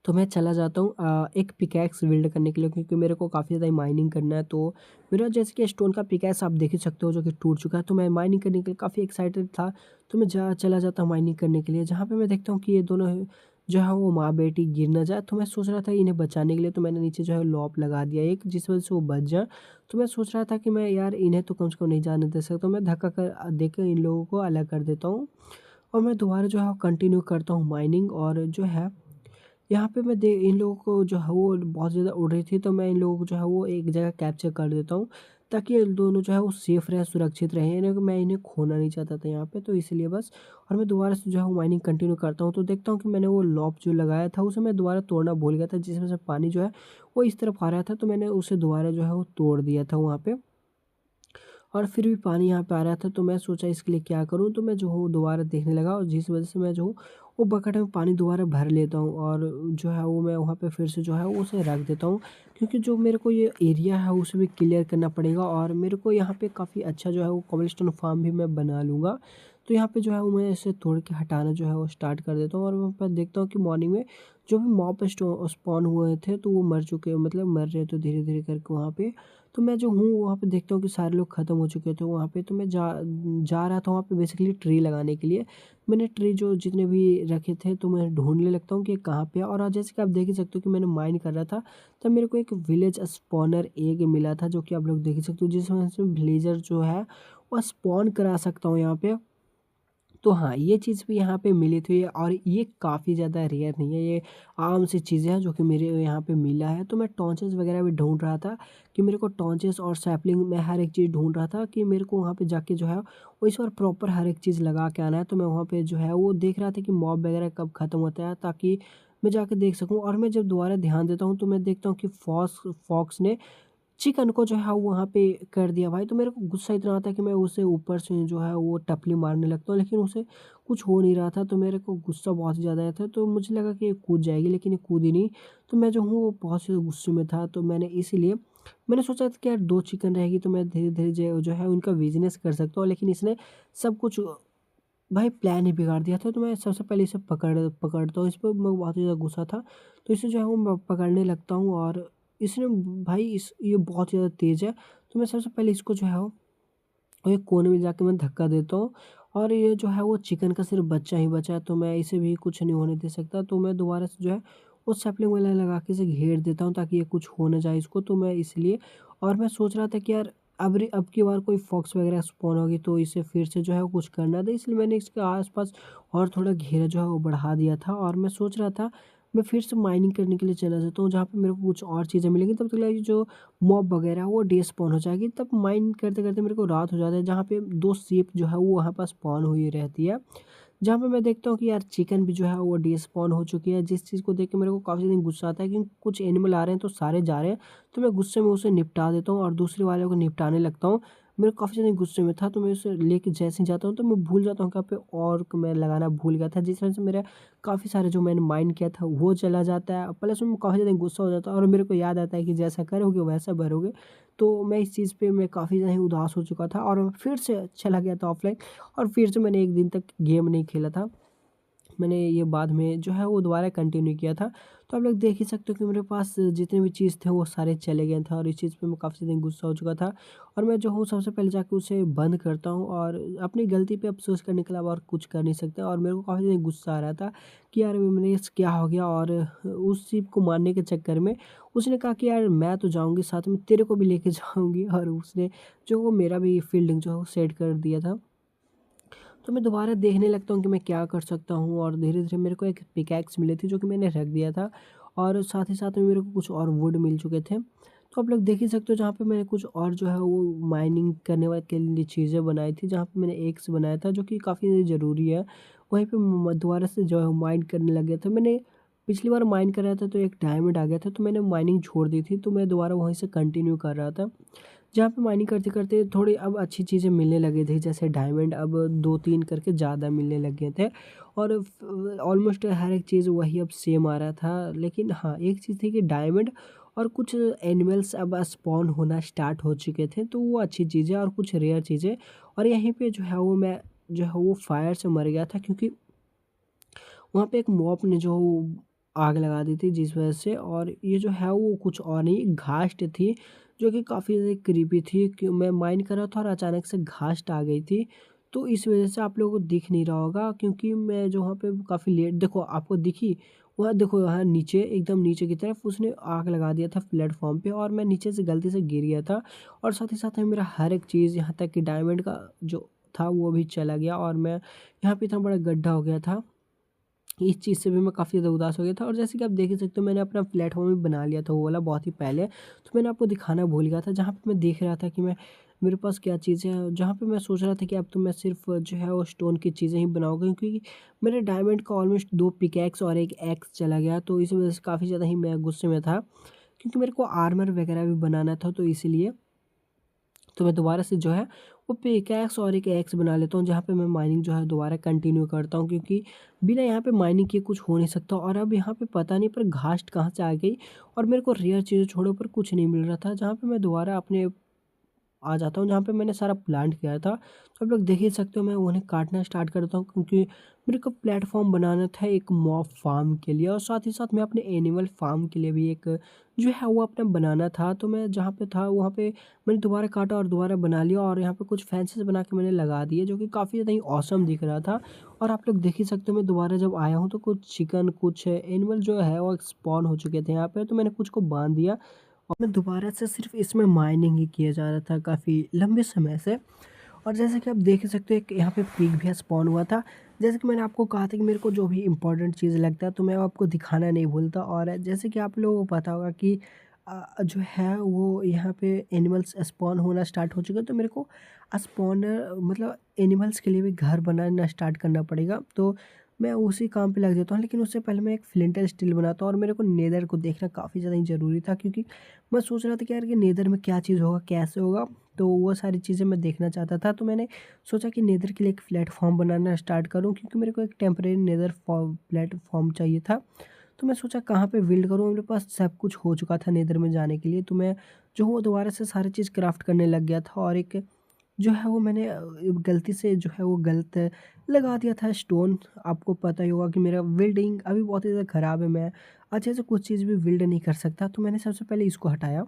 तो मैं चला जाता हूँ एक पिकैक्स बिल्ड करने के लिए, क्योंकि मेरे को काफ़ी ज़्यादा माइनिंग करना है। तो मेरा जैसे कि स्टोन का पिकैक्स आप देख ही सकते हो जो कि टूट चुका है, तो मैं माइनिंग करने के लिए काफ़ी एक्साइटेड था। तो मैं चला जाता हूँ माइनिंग करने के लिए, जहाँ पे मैं देखता हूँ कि ये दोनों जो है वो माँ-बेटी गिर ना जाए। तो मैं सोच रहा था इन्हें बचाने के लिए, तो मैंने नीचे जो है लॉक लगा दिया एक, जिस वजह से वो बच जाएँ। तो मैं सोच रहा था कि मैं यार इन्हें तो कम से कम नहीं जाने दे सकता, मैं धक्का देकर इन लोगों को अलग कर देता हूँ और मैं दोबारा जो है कंटिन्यू करता हूँ माइनिंग। और जो है यहाँ पे मैं दे इन लोगों को जो है वो बहुत ज़्यादा उड़ रही थी, तो मैं इन लोगों को जो है वो एक जगह कैप्चर कर देता हूँ, ताकि ये दोनों जो है वो सेफ़ रहें, सुरक्षित रहें। इन्हें मैं इन्हें खोना नहीं चाहता था यहाँ पे, तो इसलिए बस। और मैं दोबारा से जो है वो माइनिंग कंटिन्यू करता हूँ, तो देखता हूँ कि मैंने वो लॉक जो लगाया था उसे मैं दोबारा तोड़ना भूल गया था, जिसमें से पानी जो है वो इस तरफ आ रहा था, तो मैंने उसे दोबारा जो है वो तोड़ दिया था वहाँ पे। और फिर भी पानी यहाँ पे आ रहा था, तो मैं सोचा इसके लिए क्या करूँ? तो मैं जो हूँ दोबारा देखने लगा और जिस वज़ह से मैं जो हूँ वो बकेट में पानी दोबारा भर लेता हूँ और जो है वो मैं वहाँ पे फिर से जो है वो उसे रख देता हूँ। क्योंकि जो मेरे को ये एरिया है उसे भी क्लियर करना पड़ेगा और मेरे को यहाँ पे काफ़ी अच्छा जो है वो कोबलस्टोन फार्म भी मैं बना लूँगा। तो यहाँ पे जो है वो मैं इसे तोड़ के हटाना जो है वो स्टार्ट कर देता हूँ और वहाँ पर देखता हूँ कि मॉर्निंग में जो भी मॉब स्पॉन हुए थे, तो वो मर चुके, मतलब मर रहे थे धीरे-धीरे करके वहाँ पे। तो मैं जो हूँ वहाँ पे देखता हूँ कि सारे लोग ख़त्म हो चुके थे वहाँ पे, तो मैं जा रहा था वहाँ पे बेसिकली ट्री लगाने के लिए। मैंने ट्री जो जितने भी रखे थे तो मैं ढूँढने लगता हूँ कि कहाँ पे है। और जैसे कि आप देख ही सकते हो कि मैंने माइन कर रहा था, तब मेरे को एक विलेज स्पॉनर एग मिला था, जो कि आप लोग देख ही सकते हो, जिस वजह से विलेजर जो है वो स्पॉन करा सकता हूँ यहाँ पे। तो हाँ, ये चीज़ भी यहाँ पे मिली थी और ये काफ़ी ज़्यादा रेयर नहीं है, ये आम सी चीज़ें हैं जो कि मेरे यहाँ पे मिला है। तो मैं टॉर्चेस वगैरह भी ढूँढ रहा था कि मेरे को टॉर्चेस और सैपलिंग, मैं हर एक चीज़ ढूँढ रहा था कि मेरे को वहाँ पे जाके जो है वो इस बार प्रॉपर हर एक चीज़ लगा के आना है। तो मैं वहाँ पे जो है वो देख रहा था कि मॉब वगैरह कब ख़त्म होता है, ताकि मैं जाके देख सकूँ। और मैं जब दोबारा ध्यान देता हूँ तो मैं देखता हूँ कि फॉक्स ने चिकन को जो है वो वहाँ पे कर दिया भाई। तो मेरे को गुस्सा इतना आता है कि मैं उसे ऊपर से जो है वो टपली मारने लगता हूँ, लेकिन उसे कुछ हो नहीं रहा था, तो मेरे को गुस्सा बहुत ज़्यादा आया था। तो मुझे लगा कि ये कूद जाएगी, लेकिन ये कूदी नहीं। तो मैं जो हूँ वो बहुत से गुस्से में था, तो मैंने इसीलिए मैंने सोचा था कि यार 2 चिकन रहेगी तो मैं धीरे-धीरे जो है उनका बिज़नेस कर सकता हूँ, लेकिन इसने सब कुछ भाई प्लान ही बिगाड़ दिया था। तो मैं सबसे पहले इसे पकड़ता हूँ, इस पे मैं बहुत ज़्यादा गुस्सा था। तो इसे जो है वो मैं पकड़ने लगता हूँ और इसने भाई इस ये बहुत ज़्यादा तेज़ है, तो मैं सबसे पहले इसको जो है और एक कोने में जाके मैं धक्का देता हूँ और ये जो है वो चिकन का सिर्फ़ बच्चा ही बचा है, तो मैं इसे भी कुछ नहीं होने दे सकता। तो मैं दोबारा से जो है वो सैपलिंग वाला लगा के इसे घेर देता हूँ ताकि ये कुछ हो ना जाए इसको, तो मैं इसलिए। और मैं सोच रहा था कि यार अब की बार कोई फॉक्स वगैरह स्पॉन होगी तो इसे फिर से जो है वो कुछ करना था, इसलिए मैंने इसके आस-पास और थोड़ा घेरा जो है वो बढ़ा दिया था। और मैं सोच रहा था मैं फिर से माइनिंग करने के लिए चला जाता हूँ जहाँ पे मेरे को कुछ और चीज़ें मिलेंगी, तब तक ये जो मॉब वगैरह वो डे स्पॉन हो जाएगी। तब माइन करते-करते मेरे को रात हो जाता है, जहाँ पे 2 शीप जो है वो वहाँ पास स्पॉन हुई रहती है। जहाँ पे मैं देखता हूँ कि यार चिकन भी जो है वो डिस्पॉन हो चुकी है, जिस चीज़ को देख के मेरे को काफ़ी ज़्यादा गुस्सा आता है क्योंकि कुछ एनिमल आ रहे हैं तो सारे जा रहे हैं, तो मैं गुस्से में उसे निपटा देता हूँ और दूसरे वाले को निपटाने लगता हूँ। मैं काफ़ी ज़्यादा गुस्से में था, तो मैं उसे लेके जैसे ही जाता हूँ तो मैं भूल जाता हूँ कहाँ पे और मैं लगाना भूल गया था, जिस वजह से मेरा काफ़ी सारे जो मैंने माइंड किया था वो चला जाता है। प्लस में काफ़ी ज़्यादा गुस्सा हो जाता है और मेरे को याद आता है कि जैसा करोगे वैसा भरोगे। तो मैं इस चीज़ पे मैं काफ़ी ज़्यादा ही उदास हो चुका था और फिर से चला गया था ऑफ़लाइन और फिर से मैंने 1 दिन तक गेम नहीं खेला था। मैंने ये बाद में जो है वो दोबारा कंटिन्यू किया था। तो आप लोग देख ही सकते हो कि मेरे पास जितने भी चीज़ थे वो सारे चले गए थे और इस चीज़ पे मैं काफ़ी ज़्यादा गुस्सा हो चुका था। और मैं जो हूँ सबसे पहले जाके उसे बंद करता हूँ और अपनी गलती पे अफ़सोस करने के अलावा और कुछ कर नहीं सकते। और मेरे को काफ़ी ज़्यादा गुस्सा आ रहा था कि यार मैंने इस क्या हो गया। और उस सीप को मारने के चक्कर में उसने कहा कि यार मैं तो जाऊँगी साथ में तेरे को भी लेके जाऊँगी, और उसने जो वो मेरा भी फ़ील्डिंग जो है वो सेट कर दिया था। तो मैं दोबारा देखने लगता हूँ कि मैं क्या कर सकता हूँ और धीरे-धीरे मेरे को एक पिकैक्स मिली थी जो कि मैंने रख दिया था और साथ ही साथ में मेरे को कुछ और वुड मिल चुके थे। तो आप लोग देख ही सकते हो जहाँ पे मैंने कुछ और जो है वो माइनिंग करने वाले के लिए चीज़ें बनाई थी, जहाँ पे मैंने एग्स बनाया था जो कि काफ़ी ज़रूरी है। वहीं पे दोबारा से जो है माइन करने लग गया था। मैंने पिछली बार माइन कर रहा था तो एक डायमंड आ गया था, तो मैंने माइनिंग छोड़ दी थी, तो मैं दोबारा वहीं से कंटिन्यू कर रहा था। जहाँ पे माइनिंग करते-करते थोड़ी अब अच्छी चीज़ें मिलने लगी थी, जैसे डायमंड अब 2-3 करके ज़्यादा मिलने लग गए थे और ऑलमोस्ट हर एक चीज़ वही अब सेम आ रहा था। लेकिन हाँ, एक चीज़ थी कि डायमंड और कुछ एनिमल्स अब स्पॉन होना स्टार्ट हो चुके थे, तो वो अच्छी चीज़ है और कुछ रेयर चीज़ें। और यहीं पे जो है वो मैं जो है वो फायर से मर गया था क्योंकि वहाँ पे एक मॉब ने जो आग लगा दी थी जिस वजह से। और ये जो है वो कुछ और नहीं घास्ट थी जो कि काफ़ी ज़्यादा क्रीपी थी कि मैं माइन कर रहा था और अचानक से घास्ट आ गई थी। तो इस वजह से आप लोगों को दिख नहीं रहा होगा क्योंकि मैं जो वहाँ पे काफ़ी लेट देखो आपको दिखी, वहाँ देखो यहाँ नीचे एकदम नीचे की तरफ उसने आग लगा दिया था प्लेटफॉर्म पे और मैं नीचे से गलती से गिर गया था। और साथ ही साथ में मेरा हर एक चीज़ यहाँ तक कि डायमंड का जो था वो भी चला गया और मैं यहाँ पे इतना बड़ा गड्ढा हो गया था। इस चीज़ से भी मैं काफ़ी ज़्यादा उदास हो गया था और जैसे कि आप देख ही सकते हो मैंने अपना प्लेटफ़ॉर्म भी बना लिया था वो वाला बहुत ही पहले। तो मैंने आपको दिखाना भूल गया था जहाँ पे मैं देख रहा था कि मैं मेरे पास क्या चीज़ें हैं, जहाँ पे मैं सोच रहा था कि अब तो मैं सिर्फ़ जो है वो स्टोन की चीज़ें ही बनाऊँगा क्योंकि मेरे डायमंड का ऑलमोस्ट 2 पिकैक्स और 1 एक्स चला गया, तो इस वज़ह से काफ़ी ज़्यादा ही मैं गुस्से में था। क्योंकि मेरे को आर्मर वग़ैरह भी बनाना था, तो इसीलिए। तो मैं दोबारा से जो है वो पिकैक्स और एक एक्स बना लेता हूँ जहाँ पे मैं माइनिंग जो है दोबारा कंटिन्यू करता हूँ क्योंकि बिना यहाँ पे माइनिंग किए कुछ हो नहीं सकता। और अब यहाँ पे पता नहीं पर घास्ट कहाँ से आ गई और मेरे को रेयर चीज़ें छोड़ो पर कुछ नहीं मिल रहा था, जहाँ पे मैं दोबारा अपने आ जाता हूँ जहाँ पे मैंने सारा प्लांट किया था। तो आप लोग देख ही सकते हो मैं उन्हें काटना स्टार्ट करता हूँ क्योंकि मेरे को प्लेटफ़ॉर्म बनाना था एक मॉब फार्म के लिए और साथ ही साथ मैं अपने एनिमल फार्म के लिए भी एक जो है वो अपना बनाना था। तो मैं जहाँ पे था वहाँ पे मैंने दोबारा काटा और दोबारा बना लिया और यहाँ पे कुछ फेंसेस बना के मैंने लगा दिए जो कि काफ़ी ज़्यादा ही ऑसम दिख रहा था। और आप लोग देख ही सकते हो मैं दोबारा जब आया हूँ तो कुछ चिकन कुछ एनिमल जो है वो स्पॉन हो चुके थे यहाँ पे, तो मैंने कुछ को बाँध दिया और मैं दोबारा से सिर्फ़ इसमें माइनिंग ही किया जा रहा था काफ़ी लंबे समय से। और जैसे कि आप देख ही सकते हो एक यहाँ पे पिग भी स्पॉन हुआ था। जैसे कि मैंने आपको कहा था कि मेरे को जो भी इम्पोर्टेंट चीज़ लगता है तो मैं वो आपको दिखाना नहीं भूलता। और जैसे कि आप लोगों को पता होगा कि जो है वो यहाँ पे एनिमल्स स्पॉन होना स्टार्ट हो चुके हैं, तो मेरे को स्पॉनर मतलब एनिमल्स के लिए भी घर बनाना स्टार्ट करना पड़ेगा। तो मैं उसी काम पे लग जाता हूँ, लेकिन उससे पहले मैं एक फ्लिंट एंड स्टील बनाता हूँ और मेरे को नेदर को देखना काफ़ी ज़्यादा ही ज़रूरी था क्योंकि मैं सोच रहा था कि यार कि नेदर में क्या चीज़ होगा, कैसे होगा? तो वो सारी चीज़ें मैं देखना चाहता था। तो मैंने सोचा कि नेदर के लिए एक प्लेटफ़ॉर्म बनाना स्टार्ट करूँ क्योंकि मेरे को एक टेम्परेरी नेदर प्लेटफ़ॉर्म चाहिए था। तो मैं सोचा कहाँ पे बिल्ड करूँ, मेरे पास सब कुछ हो चुका था नेदर में जाने के लिए। तो मैं जो हूँ दोबारा से सारी चीज़ क्राफ़्ट करने लग गया था और एक जो है वो मैंने गलती से जो है वो गलत लगा दिया था स्टोन। आपको पता ही होगा कि मेरा बिल्डिंग अभी बहुत ही ज़्यादा ख़राब है, मैं अच्छे से कुछ चीज़ भी बिल्ड नहीं कर सकता। तो मैंने सबसे पहले इसको हटाया।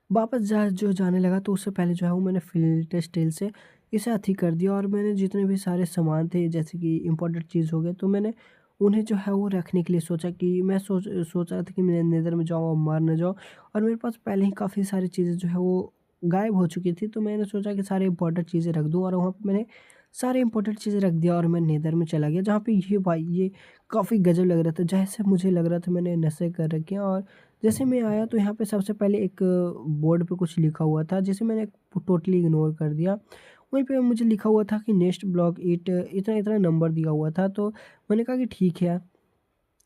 वापस जो जाने लगा तो उससे पहले जो है वो मैंने फ़िल्टर स्टील से इसे अथी कर दिया और मैंने जितने भी सारे सामान थे जैसे कि इम्पोर्टेंट चीज़ हो गए तो मैंने उन्हें जो है वो रखने के लिए सोचा कि मैं सोच रहा था कि मैं नेदर में जाऊँ और मर ना जाऊँ। और मेरे पास पहले ही काफ़ी सारी चीज़ें जो है वो गायब हो चुकी थी, तो मैंने सोचा कि सारे इम्पोर्टेंट चीज़ें रख दूँ और वहाँ पे मैंने सारे इम्पोर्टेंट चीज़ें रख दिया और मैं नेदर में चला गया जहाँ पे ये भाई ये काफ़ी गज़ब लग रहा था। जैसे मुझे लग रहा था मैंने नशे कर रखे हैं। और जैसे मैं आया तो यहाँ पे सबसे पहले एक बोर्ड पे कुछ लिखा हुआ था जिसे मैंने टोटली इग्नोर कर दिया। वहीं पे मुझे लिखा हुआ था कि नेक्स्ट ब्लॉक इट इतना-इतना नंबर दिया हुआ था, तो मैंने कहा कि ठीक है।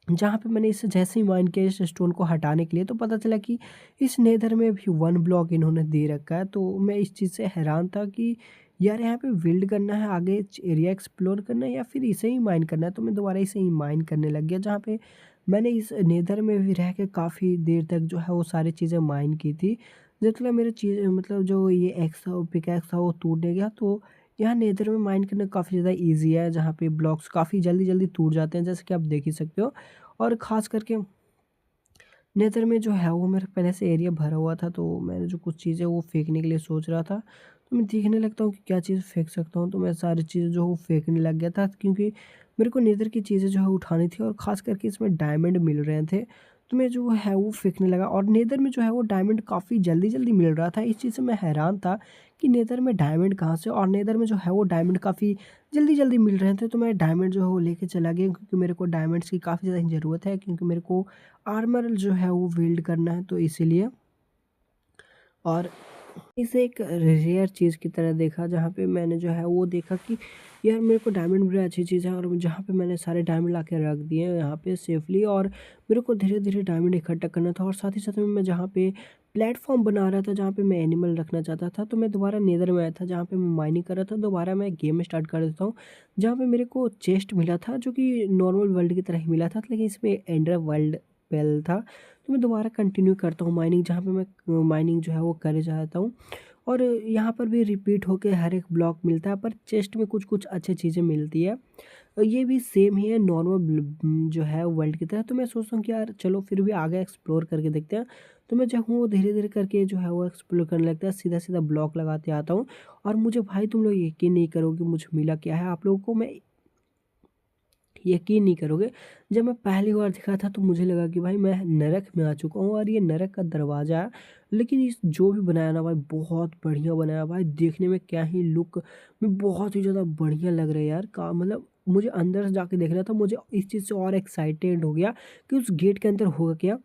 जहाँ पे मैंने इसे जैसे ही माइन किया इस स्टोन को हटाने के लिए तो पता चला कि इस नेदर में भी 1 ब्लॉक इन्होंने दे रखा है। तो मैं इस चीज़ से हैरान था कि यार यहाँ पे बिल्ड करना है, आगे एरिया एक्सप्लोर करना है या फिर इसे ही माइन करना है। तो मैं दोबारा इसे ही माइन करने लग गया जहाँ पे मैंने इस नेदर में भी रह के काफ़ी देर तक जो है वो सारी चीज़ें माइन की थी। जब तक मेरे चीज़ मतलब जो ये एक्स था पिकैक्स था वो टूट नहीं गया। तो यहाँ नेदर में माइन करना काफ़ी ज़्यादा ईज़ी है जहाँ पे ब्लॉक्स काफ़ी जल्दी-जल्दी टूट जाते हैं जैसे कि आप देख ही सकते हो। और ख़ास करके नेदर में जो है वो मेरा पहले से एरिया भरा हुआ था, तो मैंने जो कुछ चीज़ें वो फेंकने के लिए सोच रहा था, तो मैं देखने लगता हूँ कि क्या चीज़ फेंक सकता हूँ, तो मैं सारी चीज़ें जो वो फेंकने लग गया था क्योंकि मेरे को नेदर की चीज़ें जो है उठानी थी और ख़ास करके इसमें डायमंड मिल रहे थे। तो मैं जो है वो फेंकने लगा और नेदर में जो है वो डायमंड काफ़ी जल्दी-जल्दी मिल रहा था। इस चीज़ से मैं हैरान था कि नेदर में डायमंड कहाँ से, और नेदर में जो है वो डायमंड काफ़ी जल्दी-जल्दी मिल रहे थे। तो मैं डायमंड जो है वो लेके चला गया क्योंकि मेरे को डायमंड्स की काफ़ी ज़्यादा ज़रूरत है, क्योंकि मेरे को आर्मर जो है वो बिल्ड करना है तो इसीलिए। और इसे एक रेयर चीज़ की तरह देखा जहाँ पे मैंने जो है वो देखा कि यार मेरे को डायमंड बड़ी अच्छी चीज़ है, और जहाँ पे मैंने सारे डायमंड ला के रख दिए यहाँ पे सेफली। और मेरे को धीरे-धीरे डायमंड इकट्ठा करना था और साथ ही साथ में मैं जहाँ पे प्लेटफ़ॉर्म बना रहा था, जहाँ पे मैं एनिमल रखना चाहता था, तो मैं दोबारा नेदर में आया था जहाँ पे मैं माइनिंग कर रहा था। दोबारा मैं गेम स्टार्ट कर देता हूँ, जहाँ पे मेरे को चेस्ट मिला था जो कि नॉर्मल वर्ल्ड की तरह ही मिला था, लेकिन इसमें एंडर वर्ल्ड पेल था। तो मैं दोबारा कंटिन्यू करता हूँ माइनिंग, जहाँ पे मैं माइनिंग जो है वो करे चाहता हूँ। और यहाँ पर भी रिपीट होके हर एक ब्लॉक मिलता है, पर चेस्ट में कुछ-कुछ अच्छी चीज़ें मिलती है। ये भी सेम ही है नॉर्मल जो है वर्ल्ड की तरह। तो मैं सोचता हूँ कि यार चलो फिर भी आगे एक्सप्लोर करके देखते हैं। तो मैं जो हूँ वो धीरे-धीरे करके जो है वो एक्सप्लोर करने लगता है, सीधा-सीधा ब्लॉक लगाते आता हूँ। और मुझे भाई तुम लोग यकीन नहीं करोगे मुझे मिला क्या है। आप लोगों को मैं यकीन नहीं करोगे, जब मैं पहली बार दिखा था तो मुझे लगा कि भाई मैं नरक में आ चुका हूँ और ये नरक का दरवाज़ा है। लेकिन इस जो भी बनाया ना भाई बहुत बढ़िया बनाया भाई, देखने में क्या ही लुक में बहुत ही ज़्यादा बढ़िया लग रहा है यार। का मतलब मुझे अंदर से जाके देखना था, मुझे इस चीज़ से और एक्साइटेड हो गया कि उस गेट के अंदर होगा क्या।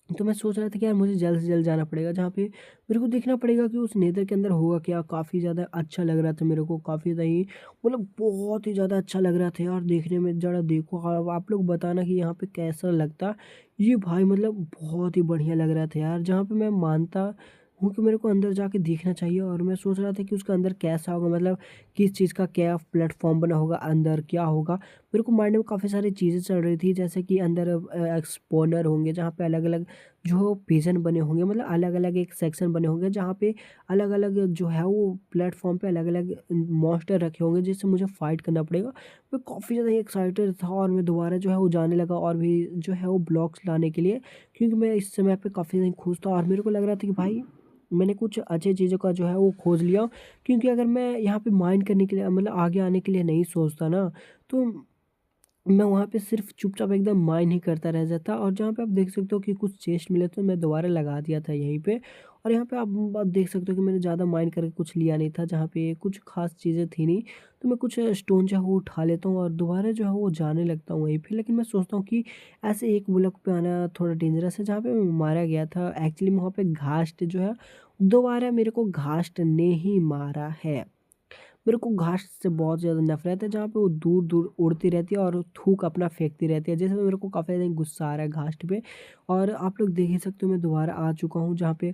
तो मैं सोच रहा था कि यार मुझे जल्द से जल्द जाना पड़ेगा जहाँ पे मेरे को देखना पड़ेगा कि उस नेदर के अंदर होगा क्या। काफ़ी ज़्यादा अच्छा लग रहा था मेरे को, काफ़ी ज़्यादा ही मतलब बहुत ही ज़्यादा अच्छा लग रहा था यार देखने में। ज़रा देखो अब आप लोग बताना कि यहाँ पे कैसा लगता ये भाई, मतलब बहुत ही बढ़िया लग रहा था यार। जहाँ पे मैं मानता हूँ कि मेरे को अंदर जाके देखना चाहिए, और मैं सोच रहा था कि उसका अंदर कैसा होगा, मतलब किस चीज़ का क्या प्लेटफॉर्म बना होगा, अंदर क्या होगा। मेरे को माइंड में काफ़ी सारी चीज़ें चल रही थी जैसे कि अंदर एक्सपोनर होंगे जहाँ पे अलग अलग जो पिजन बने होंगे, मतलब अलग-अलग एक सेक्शन बने होंगे जहाँ पे अलग-अलग जो है वो प्लेटफ़ॉर्म पे अलग-अलग मॉन्स्टर रखे होंगे जिससे मुझे फ़ाइट करना पड़ेगा। मैं काफ़ी ज़्यादा एक्साइटेड था और मैं दोबारा जो है वो जाने लगा और भी जो है वो ब्लॉक्स लाने के लिए, क्योंकि मैं इस समय पे काफ़ी ज़्यादा खुश था और मेरे को लग रहा था कि भाई मैंने कुछ अच्छी चीज़ों का जो है वो खोज लिया। क्योंकि अगर मैं यहाँ पे माइंड करने के लिए मतलब आगे आने के लिए नहीं सोचता ना, तो मैं वहाँ पे सिर्फ़ चुपचाप एकदम माइन ही करता रह जाता। और जहाँ पे आप देख सकते हो कि कुछ चेस्ट मिले तो मैं दोबारा लगा दिया था यहीं पे। और यहाँ पे आप देख सकते हो कि मैंने ज़्यादा माइन करके कुछ लिया नहीं था, जहाँ पे कुछ ख़ास चीज़ें थी नहीं। तो मैं कुछ स्टोन जो है वो उठा लेता हूँ और दोबारा जो है वो जाने लगता हूँ वहीं पे। लेकिन मैं सोचता हूँ कि ऐसे एक ब्लॉक पे आना थोड़ा डेंजरस है जहाँ पे मैं मारा गया था। एक्चुअली वहाँ पे घास्ट जो है दोबारा मेरे को घास्ट ने ही मारा है। मेरे को घास से बहुत ज़्यादा नफ़रत है जहाँ पे वो दूर-दूर उड़ती रहती है और थूक अपना फेंकती रहती है। जैसे मेरे को काफ़ी ज़्यादा गुस्सा आ रहा है घास पे। और आप लोग देख ही सकते हो मैं दोबारा आ चुका हूँ जहाँ पे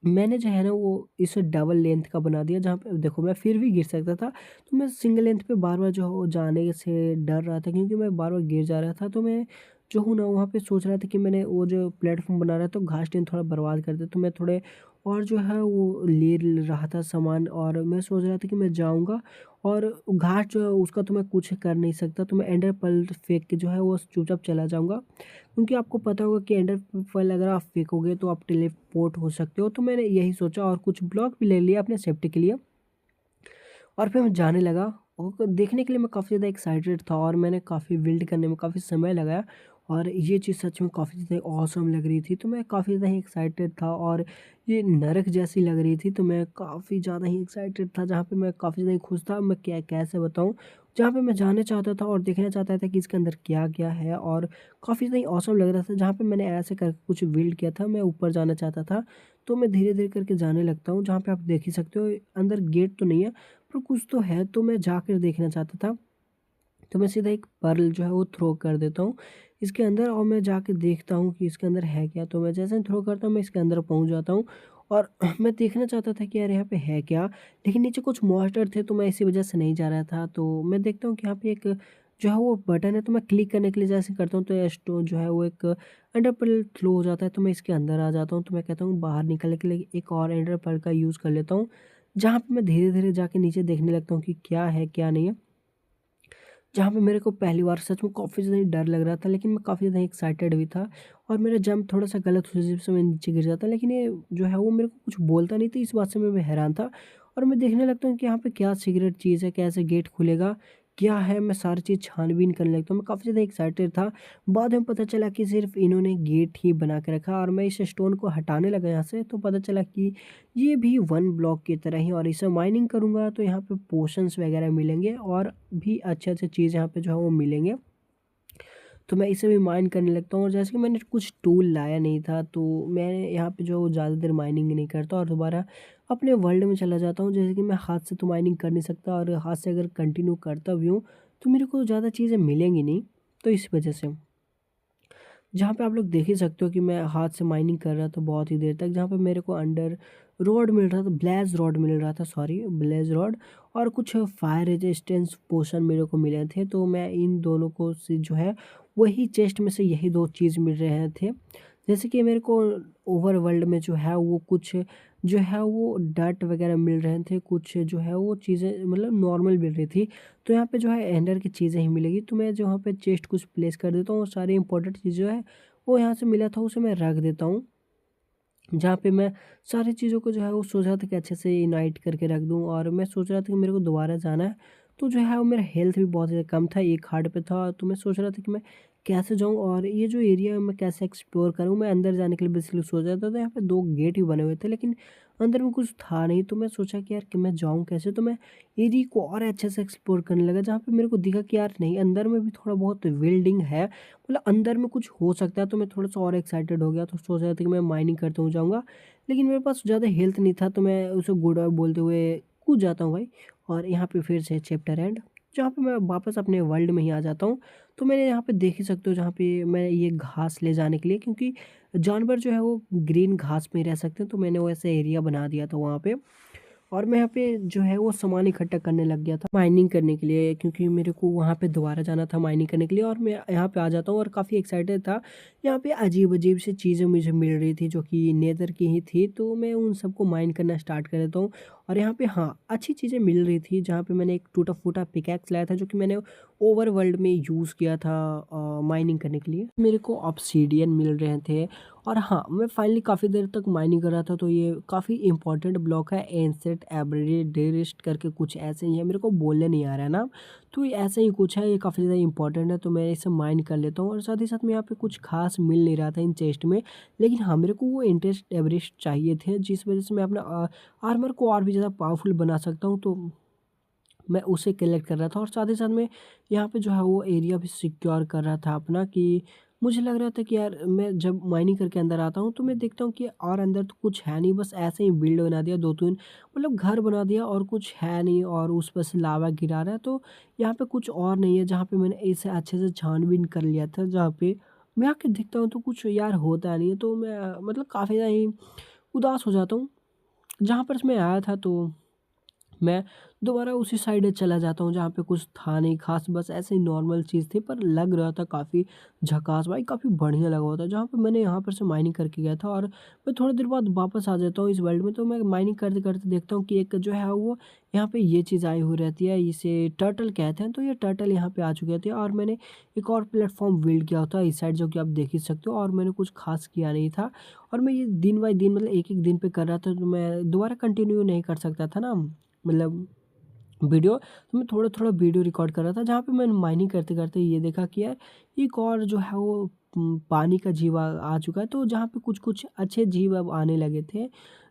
मैंने जो है ना वो इसे डबल लेंथ का बना दिया, जहाँ पे देखो मैं फिर भी गिर सकता था। तो मैं सिंगल लेंथ पे बार-बार जो है वो जाने से डर रहा था क्योंकि मैं बार-बार गिर जा रहा था। तो मैं जो हूँ ना वहाँ पे सोच रहा था कि मैंने वो जो प्लेटफ़ॉर्म बना रहा था तो घास-टेन थोड़ा बर्बाद कर दे। तो मैं थोड़े और जो है वो ले रहा था सामान, और मैं सोच रहा था कि मैं जाऊँगा और घास जो है उसका तो मैं कुछ कर नहीं सकता, तो मैं एंडर पर्ल फेंक के जो है वो चुपचाप चला जाऊँगा। क्योंकि आपको पता होगा कि एंडर पर्ल अगर आप फेंकोगे तो आप टेलीपोर्ट हो सकते हो। तो मैंने यही सोचा और कुछ ब्लॉक भी ले लिया अपने सेफ्टी के लिए। और फिर मैं जाने लगा, और देखने के लिए मैं काफ़ी ज़्यादा एक्साइटेड था, और मैंने काफ़ी बिल्ड करने में काफ़ी समय लगाया, और ये चीज़ सच में काफ़ी ज़्यादा ऑसम लग रही थी। तो मैं काफ़ी ज़्यादा ही एक्साइटेड था, और ये नरक जैसी लग रही थी, तो मैं काफ़ी ज़्यादा ही एक्साइटेड था, जहाँ पे मैं काफ़ी ज़्यादा ही खुश था। मैं क्या कैसे बताऊँ? जहाँ पे मैं जाना चाहता था और देखना चाहता था कि इसके अंदर क्या-क्या है, और काफ़ी ज़्यादा ही ऑसम लग रहा था। जहाँ पे मैंने ऐसे करके कुछ बिल्ड किया था, मैं ऊपर जाना चाहता था, तो मैं धीरे-धीरे करके जाने लगता हूँ। जहाँ पे आप देख ही सकते हो अंदर गेट तो नहीं है, पर कुछ तो है, तो मैं जाकर देखना चाहता था। तो मैं सीधा एक पर्ल जो है वो थ्रो कर देता हूँ इसके अंदर, और मैं जाके देखता हूँ कि इसके अंदर है क्या। तो मैं जैसे ही थ्रो करता हूँ मैं इसके अंदर पहुँच जाता हूँ, और मैं देखना चाहता था कि यार यहाँ पे है क्या? लेकिन नीचे कुछ मॉन्स्टर थे, तो मैं इसी वज़ह से नहीं जा रहा था। तो मैं देखता हूँ कि यहाँ पे एक जो है वो बटन है, तो मैं क्लिक करने के लिए जैसे करता हूँ तो ये स्टोन जो है वो एक एंडर पर्ल फ्लो हो जाता है, तो मैं इसके अंदर आ जाता हूँ। तो मैं कहता हूँ बाहर निकलने के लिए एक और एंडर पर्ल का यूज़ कर लेता हूँ, जहाँ पे मैं धीरे-धीरे जाके नीचे देखने लगता हूँ कि क्या है, क्या नहीं है। जहाँ पे मेरे को पहली बार सच में काफ़ी ज़्यादा ही डर लग रहा था, लेकिन मैं काफ़ी ज़्यादा एक्साइटेड भी था, और मेरा जंप थोड़ा-सा गलत हुई जिससे मैं नीचे गिर जाता। लेकिन ये जो है वो मेरे को कुछ बोलता नहीं था, इस बात से मैं हैरान था, और मैं देखने लगता हूँ कि यहाँ पे क्या सीक्रेट चीज़ है, कैसे गेट खुलेगा, क्या है? मैं सारी चीज़ छानबीन करने लगता हूँ। मैं काफ़ी ज़्यादा एक्साइटेड था। बाद में पता चला कि सिर्फ़ इन्होंने गेट ही बना के रखा, और मैं इस स्टोन को हटाने लगा यहाँ से, तो पता चला कि ये भी वन ब्लॉक की तरह ही, और इसे माइनिंग करूँगा तो यहाँ पे पोशंस वगैरह मिलेंगे, और भी अच्छे-अच्छे चीज़ यहाँ पे जो है वो मिलेंगे। तो मैं इसे भी माइन करने लगता हूँ, और जैसे कि मैंने कुछ टूल लाया नहीं था, तो मैं यहाँ पे जो ज़्यादा देर माइनिंग नहीं करता, और दोबारा अपने वर्ल्ड में चला जाता हूँ। जैसे कि मैं हाथ से तो माइनिंग कर नहीं सकता, और हाथ से अगर कंटिन्यू करता भी हूँ, तो मेरे को ज़्यादा चीज़ें मिलेंगी नहीं, तो इस वजह से। जहाँ पे आप लोग देख ही सकते हो कि मैं हाथ से माइनिंग कर रहा था बहुत ही देर तक, जहाँ पे मेरे को अंडर रॉड मिल रहा था, ब्लेज़ रॉड मिल रहा था, सॉरी ब्लेज़ रॉड, और कुछ फायर रेजिस्टेंस पोशन मेरे को मिले थे। तो मैं इन दोनों को से जो है वही चेस्ट में से यही 2 चीज़ मिल रहे थे। जैसे कि मेरे को ओवरवर्ल्ड में जो है वो कुछ जो है वो डर्ट वगैरह मिल रहे थे, कुछ जो है वो चीज़ें मतलब नॉर्मल मिल रही थी। तो यहाँ पे जो है एंडर की चीज़ें ही मिलेगी, तो मैं जो यहाँ पे चेस्ट कुछ प्लेस कर देता हूँ, और सारी इंपॉर्टेंट चीज़ जो है वो यहाँ से मिला था उसे मैं रख देता हूँ। जहाँ पे मैं सारी चीज़ों को जो है वो सोच रहा था कि अच्छे से यूनाइट करके रख दूँ, और मैं सोच रहा था कि मेरे को दोबारा जाना है। तो जो है वो मेरा हेल्थ भी बहुत ज़्यादा कम था, एक हार्ट पे था, तो मैं सोच रहा था कि मैं कैसे जाऊँ और ये जो एरिया है मैं कैसे एक्सप्लोर करूँ। मैं अंदर जाने के लिए बेसिकली सोच रहा था, तो यहाँ पे 2 गेट ही बने हुए थे, लेकिन अंदर में कुछ था नहीं। तो मैं सोचा कि यार कि मैं जाऊँ कैसे? तो मैं एरिया को और अच्छे से एक्सप्लोर करने लगा, जहाँ पे मेरे को दिखा कि यार नहीं, अंदर में भी थोड़ा बहुत बिल्डिंग है, मतलब अंदर में कुछ हो सकता है। तो मैं थोड़ा-सा और एक्साइटेड हो गया, तो सोच रहा था कि मैं माइनिंग करते हुए जाऊँगा। लेकिन मेरे पास ज़्यादा हेल्थ नहीं था, तो मैं उसे गुड बाय बोलते हुए कूद जाता हूँ भाई, और यहाँ पे फिर से चैप्टर एंड, जहाँ पे मैं वापस अपने वर्ल्ड में ही आ जाता हूँ। तो मैंने यहाँ पे देख ही सकते हो, जहाँ पे मैं ये घास ले जाने के लिए, क्योंकि जानवर जो है वो ग्रीन घास में ही रह सकते हैं, तो मैंने वैसा एरिया बना दिया था वहाँ पे। और मैं यहाँ पे जो है वो सामान इकट्ठा करने लग गया था माइनिंग करने के लिए, क्योंकि मेरे को वहाँ पे दोबारा जाना था माइनिंग करने के लिए, और मैं यहाँ पे आ जाता हूँ और काफ़ी एक्साइटेड था। यहाँ पे अजीब-अजीब सी चीज़ें मुझे मिल रही थी, जो कि नेदर की ही थी, तो मैं उन सबको माइन करना स्टार्ट कर देता हूँ। और यहाँ पे हाँ, अच्छी चीज़ें मिल रही थी, जहाँ पे मैंने एक टूटा-फूटा पिकैक्स लाया था, जो कि मैंने ओवरवर्ल्ड में यूज़ किया था माइनिंग करने के लिए। मेरे को ऑब्सीडियन मिल रहे थे, और हाँ, मैं फाइनली काफ़ी देर तक माइनिंग कर रहा था, तो ये काफ़ी इंपॉर्टेंट ब्लॉक है, एनसेट एब्रेडिरिस्ट करके कुछ ऐसे ही है, मेरे को बोलने नहीं आ रहा है नाम। तो ये ऐसे ही कुछ है, ये काफ़ी ज़्यादा इंपॉर्टेंट है, तो मैं इसे माइन कर लेता हूँ, और साथ ही साथ में यहाँ पे कुछ खास मिल नहीं रहा था इन चेस्ट में। लेकिन हाँ, मेरे को वो इंटरेस्ट एवरेस्ट चाहिए थे, जिस वजह से मैं अपना आर्मर को और भी ज़्यादा पावरफुल बना सकता हूँ, तो मैं उसे कलेक्ट कर रहा था, और साथ ही साथ में यहाँ पे जो है वो एरिया भी सिक्योर कर रहा था अपना, कि मुझे लग रहा था कि यार मैं जब माइनिंग करके अंदर आता हूँ, तो मैं देखता हूँ कि और अंदर तो कुछ है नहीं, बस ऐसे ही बिल्ड बना दिया 2-3, मतलब घर बना दिया, और कुछ है नहीं, और उस पर से लावा गिरा रहा है। तो यहाँ पे कुछ और नहीं है, जहाँ पे मैंने इसे अच्छे से छानबीन कर लिया था, जहाँ पे मैं आके देखता हूँ तो कुछ यार होता नहीं है, तो मैं मतलब काफ़ी ज़्यादा ही उदास हो जाता हूँ। जहाँ पर मैं आया था, तो मैं दोबारा उसी साइड चला जाता हूँ जहाँ पे कुछ था नहीं ख़ास, बस ऐसे ही नॉर्मल चीज़ थी, पर लग रहा था काफ़ी झकास भाई, काफ़ी बढ़िया लगा हुआ था। जहाँ पे मैंने यहाँ पर से माइनिंग करके गया था और मैं थोड़ी देर बाद वापस आ जाता हूँ इस वर्ल्ड में, तो मैं माइनिंग करते-करते देखता हूँ कि एक जो है वो यहाँ पे ये चीज़ आई हुई रहती है, इसे टर्टल कहते हैं। तो ये टर्टल यहाँ पे आ चुके थे और मैंने एक और प्लेटफ़ॉर्म बिल्ड किया होता है इस साइड, जो कि आप देख ही सकते हो, और मैंने कुछ ख़ास किया नहीं था। और मैं ये दिन बाय दिन मतलब एक-एक दिन पे कर रहा था, तो मैं दोबारा कंटिन्यू नहीं कर सकता था ना, मतलब वीडियो। तो मैं थोड़ा-थोड़ा वीडियो रिकॉर्ड कर रहा था, जहाँ पे मैंने माइनिंग करते-करते ये देखा कि यार एक और जो है वो पानी का जीव आ चुका है। तो जहाँ पे कुछ-कुछ अच्छे जीव अब आने लगे थे,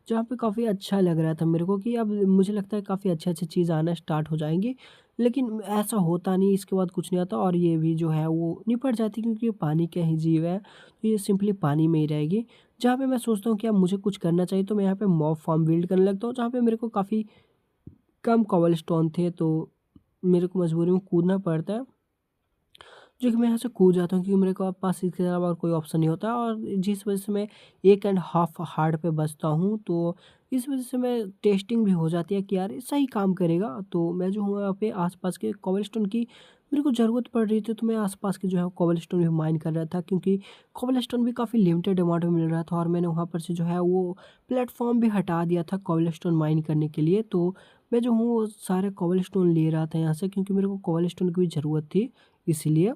जहाँ पे काफ़ी अच्छा लग रहा था मेरे को कि अब मुझे लगता है काफ़ी अच्छे-अच्छे चीज़ आना स्टार्ट हो जाएँगी। लेकिन ऐसा होता नहीं, इसके बाद कुछ नहीं आता और ये भी जो है वो निपट जाती, क्योंकि ये पानी का ही जीव है, तो ये सिंपली पानी में ही रहेगी। जहाँ पे मैं सोचता हूँ कि अब मुझे कुछ करना चाहिए, तो मैं यहाँ पे मॉब फार्म बिल्ड करने लगता हूँ, जहाँ पे मेरे को काफ़ी कम कॉबलस्टोन थे, तो मेरे को मजबूरी में कूदना पड़ता है। जो कि मैं यहाँ से कूद जाता हूँ, क्योंकि मेरे को पास इसके अलावा और कोई ऑप्शन नहीं होता, और जिस वजह से मैं 1 एंड हाफ हार्ट पे बचता हूँ। तो इस वजह से मैं टेस्टिंग भी हो जाती है कि यार ये सही काम करेगा। तो मैं जो हूँ यहाँ पे आस-पास के कोबलस्टोन की मेरे को ज़रूरत पड़ रही थी, तो मैं आस-पास के जो है कोबलस्टोन भी माइन कर रहा था, क्योंकि कोबलस्टोन भी काफ़ी लिमिटेड अमाउंट में मिल रहा था, और मैंने वहाँ पर से जो है वो प्लेटफ़ॉर्म भी हटा दिया था कोबलस्टोन माइन करने के लिए। तो मैं जो हूँ वो सारे कोबलस्टोन ले रहा था यहाँ से, क्योंकि मेरे को कोबलस्टोन की भी ज़रूरत थी इसीलिए।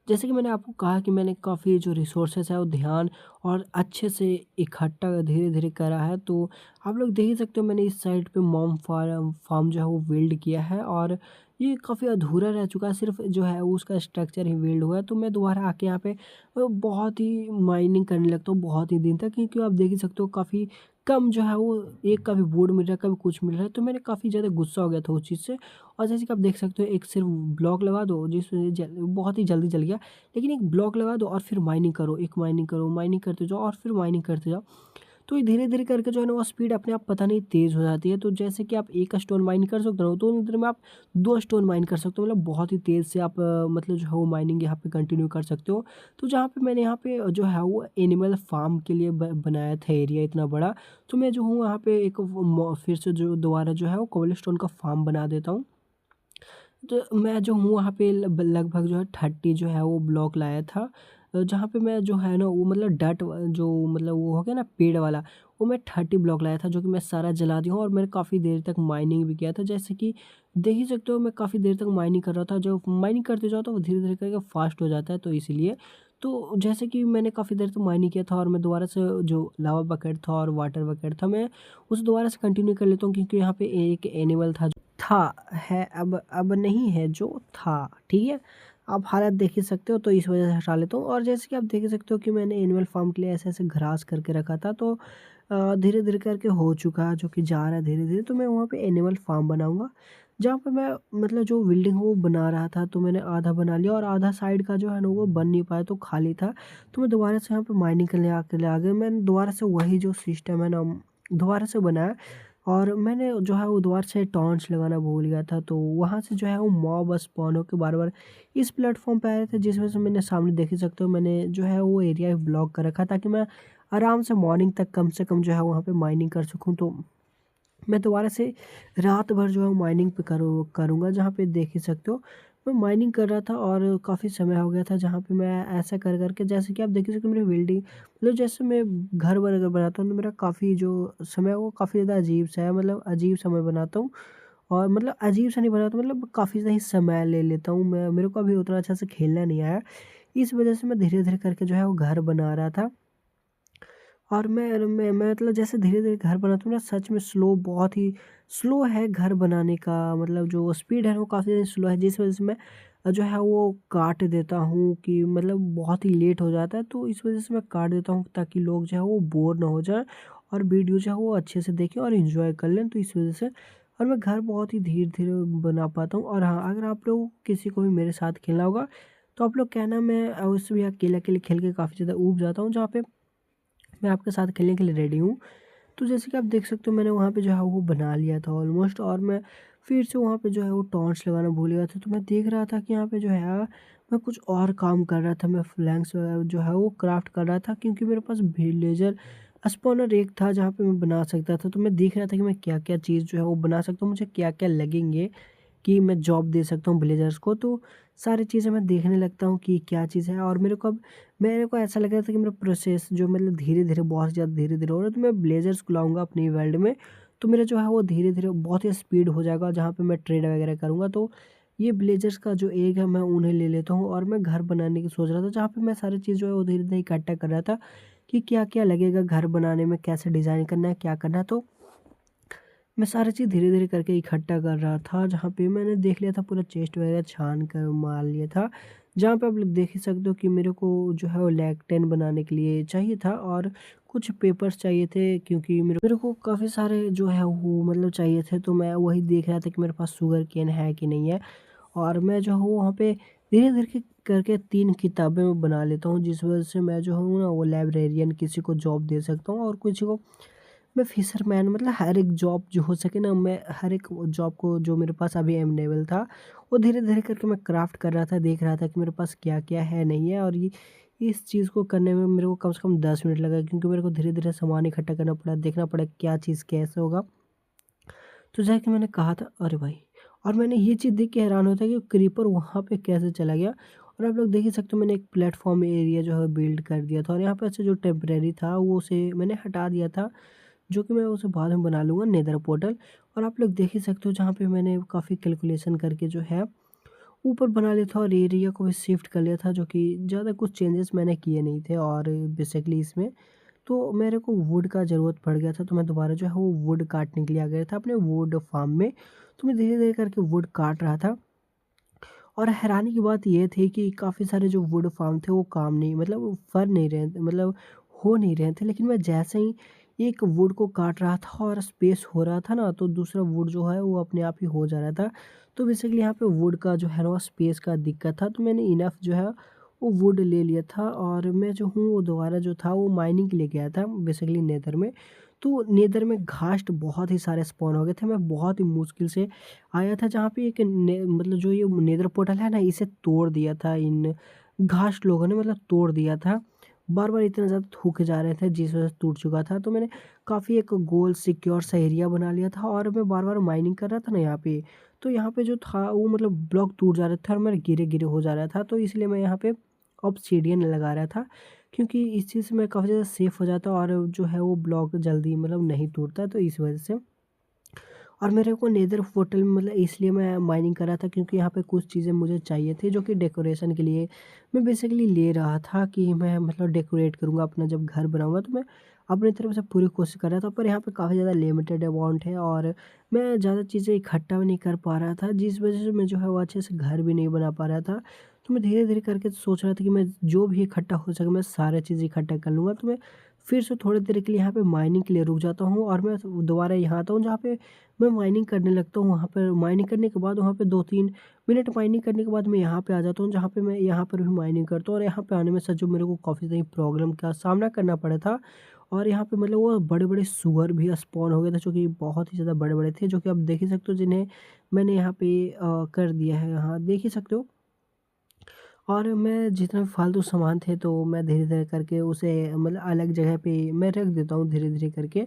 जैसे कि मैंने आपको कहा कि मैंने काफ़ी जो रिसोर्सेज़ है वो ध्यान और अच्छे से इकट्ठा धीरे-धीरे करा है। तो आप लोग देख ही सकते हो, मैंने इस साइड पे मॉम फार्म जो है वो बिल्ड किया है, और ये काफ़ी अधूरा रह चुका है, सिर्फ़ जो है वो उसका स्ट्रक्चर ही बिल्ड हुआ है। तो मैं दोबारा आके यहाँ पे बहुत ही माइनिंग करने लगता हूँ बहुत ही दिन तक, क्योंकि आप देख ही सकते हो काफ़ी कम जो है वो एक कभी वुड मिल रहा है, कभी कुछ मिल रहा है। तो मैंने काफ़ी ज़्यादा गुस्सा हो गया था उस चीज़ से, और जैसे कि आप देख सकते हो एक सिर्फ ब्लॉक लगा दो, जिसमें बहुत ही जल्दी जल गया। लेकिन एक ब्लॉक लगा दो और फिर माइनिंग करो, एक माइनिंग करो, माइनिंग करते जाओ और फिर माइनिंग करते जाओ। तो ये धीरे-धीरे करके जो है ना वो स्पीड अपने आप पता नहीं तेज़ हो जाती है। तो जैसे कि आप 1 स्टोन माइन कर सकते हो, तो उतनी देर में आप 2 स्टोन माइन कर सकते हो, मतलब बहुत ही तेज़ से आप मतलब जो है वो माइनिंग यहाँ पे कंटिन्यू कर सकते हो। तो जहाँ पे मैंने यहाँ पे जो है वो एनिमल फार्म के लिए ब बनाया था एरिया इतना बड़ा, तो मैं जो हूँ वहाँ पे एक वो फिर से जो दोबारा जो है वो कोबलस्टोन का फार्म बना देता हूँ। तो मैं जो हूँ वहाँ पे लगभग जो है 30 जो है वो ब्लॉक लाया था। जहाँ पे मैं जो है ना वो मतलब जो मतलब वो हो गया ना पेड़ वाला, वो मैं 30 ब्लॉक लाया था, जो कि मैं सारा जला दिया हूँ, और मैंने काफ़ी देर तक माइनिंग भी किया था। जैसे कि देख ही सकते हो मैं काफ़ी देर तक माइनिंग कर रहा था, जो माइनिंग करते जाओ तो वो धीरे-धीरे करके फ़ास्ट हो जाता है, तो इसीलिए। तो जैसे कि मैंने काफ़ी देर तक माइनिंग किया था, और मैं दोबारा से जो लावा बकेट था और वाटर बकेट था, मैं उसे दोबारा से कंटिन्यू कर लेता हूँ, क्योंकि यहाँ पे एक एनिमल है, अब नहीं है, जो था, ठीक है? आप हालत देख ही सकते हो, तो इस वज़ह से हटा लेता हूँ। और जैसे कि आप देख ही सकते हो कि मैंने एनिमल फार्म के लिए ऐसे-ऐसे ग्रास करके रखा था, तो धीरे-धीरे करके हो चुका है, जो कि जा रहा है धीरे-धीरे। तो मैं वहाँ पे एनिमल फार्म बनाऊँगा, जहाँ पे मैं मतलब जो बिल्डिंग वो बना रहा था, तो मैंने आधा बना लिया, और आधा साइड का जो है ना वो बन नहीं पाया, तो खाली था। तो मैं दोबारा से यहाँ पे माइनिंग करने के लिए आ गया। मैंने दोबारा से वही जो सिस्टम है ना, दोबारा से बनाया, और मैंने जो है वो दोबारा से टॉन्ट्स लगाना भूल गया था, तो वहाँ से जो है वो मॉब स्पॉन होके बार-बार इस प्लेटफ़ॉर्म पे आ रहे थे, जिस वजह से मैंने सामने देख ही सकते हो मैंने जो है वो एरिया ब्लॉक कर रखा, ताकि मैं आराम से मॉर्निंग तक कम से कम जो है वहाँ पे माइनिंग कर सकूँ। तो मैं दोबारा से रात भर जो है माइनिंग पे करूँगा, जहाँ पे देख ही सकते हो मैं माइनिंग कर रहा था, और काफ़ी समय हो गया था, जहाँ पे मैं ऐसा कर के, जैसे कि आप देख ही सकते हो मेरी बिल्डिंग, मतलब जैसे मैं घर वर अगर बनाता हूँ तो मेरा काफ़ी जो समय है वो काफ़ी ज़्यादा अजीब-सा है, मतलब अजीब समय बनाता हूँ, और मतलब अजीब-सा नहीं बनाता, मतलब काफ़ी सही समय ले लेता हूँ मैं, मेरे को अभी उतना अच्छा से खेलना नहीं आया। इस वजह से मैं धीरे-धीरे करके जो है वो घर बना रहा था। और मैं मतलब जैसे धीरे-धीरे घर बनाता हूँ ना, सच में बहुत ही स्लो है घर बनाने का, मतलब जो स्पीड है वो काफ़ी ज़्यादा स्लो है, जिस वज़ह से मैं जो है वो काट देता हूँ, कि मतलब बहुत ही लेट हो जाता है, तो इस वज़ह से मैं काट देता हूँ, ताकि लोग जो है वो बोर ना हो जाएँ, और वीडियो जो है वो अच्छे से देखें और एन्जॉय कर लें, तो इस वज़ह से। और मैं घर बहुत ही धीरे-धीरे बना पाता हूँ। और हाँ, अगर आप लोग किसी को भी मेरे साथ खेलना होगा, तो आप लोग कहना, मैं अवश्य भी अकेले-अकेले खेल के काफ़ी ज़्यादा ऊब जाता हूँ, जहाँ पे मैं आपके साथ खेलने के लिए रेडी हूँ। तो जैसे कि आप देख सकते हो मैंने वहाँ पे जो है वो बना लिया था ऑलमोस्ट, और मैं फिर से वहाँ पे जो है वो टॉर्च लगाना भूल गया था। तो मैं देख रहा था कि यहाँ पे जो है मैं कुछ और काम कर रहा था, मैं फ्लैंक्स वगैरह जो है वो क्राफ्ट कर रहा था, क्योंकि मेरे पास विलेजर स्पॉनर एक था जहाँ पे मैं बना सकता था, तो मैं देख रहा था कि मैं क्या-क्या चीज़ जो है वो बना सकता हूँ, मुझे क्या-क्या लगेंगे कि मैं जॉब दे सकता हूँ ब्लेज़र्स को। तो सारी चीज़ें मैं देखने लगता हूँ कि क्या चीज़ है, और मेरे को ऐसा लग रहा था कि मेरा प्रोसेस जो मतलब धीरे-धीरे, बहुत ज़्यादा धीरे-धीरे हो रहा है, तो मैं ब्लेज़र्स को लाऊँगा अपनी वर्ल्ड में, तो मेरा जो है वो धीरे-धीरे बहुत ही स्पीड हो जाएगा, जहाँ पे मैं ट्रेड वगैरह करूँगा। तो ये ब्लेज़र्स का जो एग है मैं उन्हें ले लेता हूँ, और मैं घर बनाने की सोच रहा था, जहाँ पे मैं सारी चीज़ जो है वो धीरे-धीरे इकट्ठा कर रहा था कि क्या-क्या लगेगा घर बनाने में, कैसे डिज़ाइन करना है, क्या करना है। तो मैं सारी चीज़ धीरे-धीरे करके इकट्ठा कर रहा था, जहाँ पे मैंने देख लिया था पूरा चेस्ट वगैरह छान कर मार लिया था। जहाँ पे आप लोग देख ही सकते हो कि मेरे को जो है वो लैक्टेन बनाने के लिए चाहिए था, और कुछ पेपर्स चाहिए थे, क्योंकि मेरे को काफ़ी सारे जो है वो मतलब चाहिए थे। तो मैं वही देख रहा था कि मेरे पास शुगर केन है कि नहीं है, और मैं जो हूँ वहाँ पे धीरे-धीरे करके 3 किताबें मैं बना लेता हूँ, जिस वज़ह से मैं जो हूँ ना वो लाइब्रेरियन किसी को जॉब दे सकता हूँ, और किसी को मैं फिशरमैन, मतलब हर एक जॉब जो हो सके ना, मैं हर एक जॉब को जो मेरे पास अभी अवेलेबल था, वो धीरे-धीरे करके मैं क्राफ्ट कर रहा था, देख रहा था कि मेरे पास क्या-क्या है, नहीं है। और ये इस चीज़ को करने में मेरे को कम से कम 10 मिनट लगा, क्योंकि मेरे को धीरे-धीरे सामान इकट्ठा करना पड़ा, देखना पड़ा क्या चीज़ कैसे होगा। तो जैसा कि मैंने कहा था, अरे भाई! और मैंने ये चीज़ देख के हैरान होता है कि क्रीपर वहाँ पे कैसे चला गया। और आप लोग देख ही सकते हो, मैंने एक प्लेटफ़ॉर्म एरिया जो है बिल्ड कर दिया था, और यहाँ पे ऐसे जो टेम्परेरी था वो उसे मैंने हटा दिया था, जो कि मैं उसे बाद में बना लूँगा नेदर पोर्टल। और आप लोग देख ही सकते हो, जहाँ पे मैंने काफ़ी कैलकुलेशन करके जो है ऊपर बना लिया था, और एरिया को भी शिफ्ट कर लिया था, जो कि ज़्यादा कुछ चेंजेस मैंने किए नहीं थे। और बेसिकली इसमें तो मेरे को वुड का ज़रूरत पड़ गया था, तो मैं दोबारा जो है वो वुड काटने के लिए आ गया था अपने वुड फार्म में। तो मैं धीरे-धीरे करके वुड काट रहा था, और हैरानी की बात ये थी कि काफ़ी सारे जो वुड फार्म थे वो काम नहीं, मतलब वो फर नहीं रहे थे, मतलब हो नहीं रहे थे। लेकिन मैं जैसे ही एक वुड को काट रहा था और स्पेस हो रहा था ना, तो दूसरा वुड जो है वो अपने आप ही हो जा रहा था। तो बेसिकली यहाँ पे वुड का जो है ना स्पेस का दिक्कत था, तो मैंने इनफ जो है वो वुड ले लिया था, और मैं जो हूँ वो दोबारा जो था वो माइनिंग के लिए गया था बेसिकली नेदर में। तो नेदर में घास्ट बहुत ही सारे स्पॉन हो गए थे, मैं बहुत ही मुश्किल से आया था, जहाँ पे एक मतलब जो ये नेदर पोर्टल है ना, इसे तोड़ दिया था इन घास लोगों ने, मतलब तोड़ दिया था। बार-बार इतना ज़्यादा थूके जा रहे थे, जिस वजह से टूट चुका था। तो मैंने काफ़ी एक गोल सिक्योर सा एरिया बना लिया था, और मैं बार-बार माइनिंग कर रहा था ना यहाँ पे, तो यहाँ पे जो था वो मतलब ब्लॉक टूट जा रहे थे, और मेरे गिरे-गिरे हो जा रहा था। तो इसलिए मैं यहाँ पे ऑब्सीडियन लगा रहा था, क्योंकि इस चीज़ से मैं काफ़ी ज़्यादा सेफ हो जाता, और जो है वो ब्लॉक जल्दी मतलब नहीं टूटता, तो इस वजह से। और मेरे को नेदर पोर्टल में मतलब इसलिए मैं माइनिंग कर रहा था, क्योंकि यहाँ पे कुछ चीज़ें मुझे चाहिए थी, जो कि डेकोरेशन के लिए मैं बेसिकली ले रहा था, कि मैं मतलब डेकोरेट करूँगा अपना जब घर बनाऊँगा, तो मैं अपनी तरफ से पूरी कोशिश कर रहा था। पर यहाँ पे काफ़ी ज़्यादा लिमिटेड अमाउंट है, और मैं ज़्यादा चीज़ें इकट्ठा भी नहीं कर पा रहा था, जिस वजह से मैं जो है वो अच्छे से घर भी नहीं बना पा रहा था। तो मैं धीरे-धीरे करके सोच रहा था कि मैं जो भी इकट्ठा हो सके मैं सारी चीज़ इकट्ठा कर लूँगा। तो मैं फिर से थोड़ी देर के लिए यहाँ पे माइनिंग के लिए रुक जाता हूँ, और मैं दोबारा यहाँ आता हूँ, जहाँ पे मैं माइनिंग करने लगता हूँ। वहाँ पर माइनिंग करने के बाद वहाँ पे 2-3 मिनट माइनिंग करने के बाद मैं यहाँ पे आ जाता हूँ, जहाँ पे मैं यहाँ पर भी माइनिंग करता हूँ, और यहाँ पे आने में सच में मेरे को काफ़ी सारी प्रॉब्लम का सामना करना पड़ा था। और यहाँ पे मतलब वो बड़े-बड़े सूअर भी स्पॉन हो गए थे, जो कि बहुत ही ज़्यादा बड़े-बड़े थे, जो कि आप देख ही सकते हो, जिन्हें मैंने यहाँ पे कर दिया है, यहाँ देख ही सकते हो। और मैं जितना भी फालतू सामान थे, तो मैं धीरे-धीरे करके उसे मतलब अलग जगह पे मैं रख देता हूँ धीरे-धीरे करके।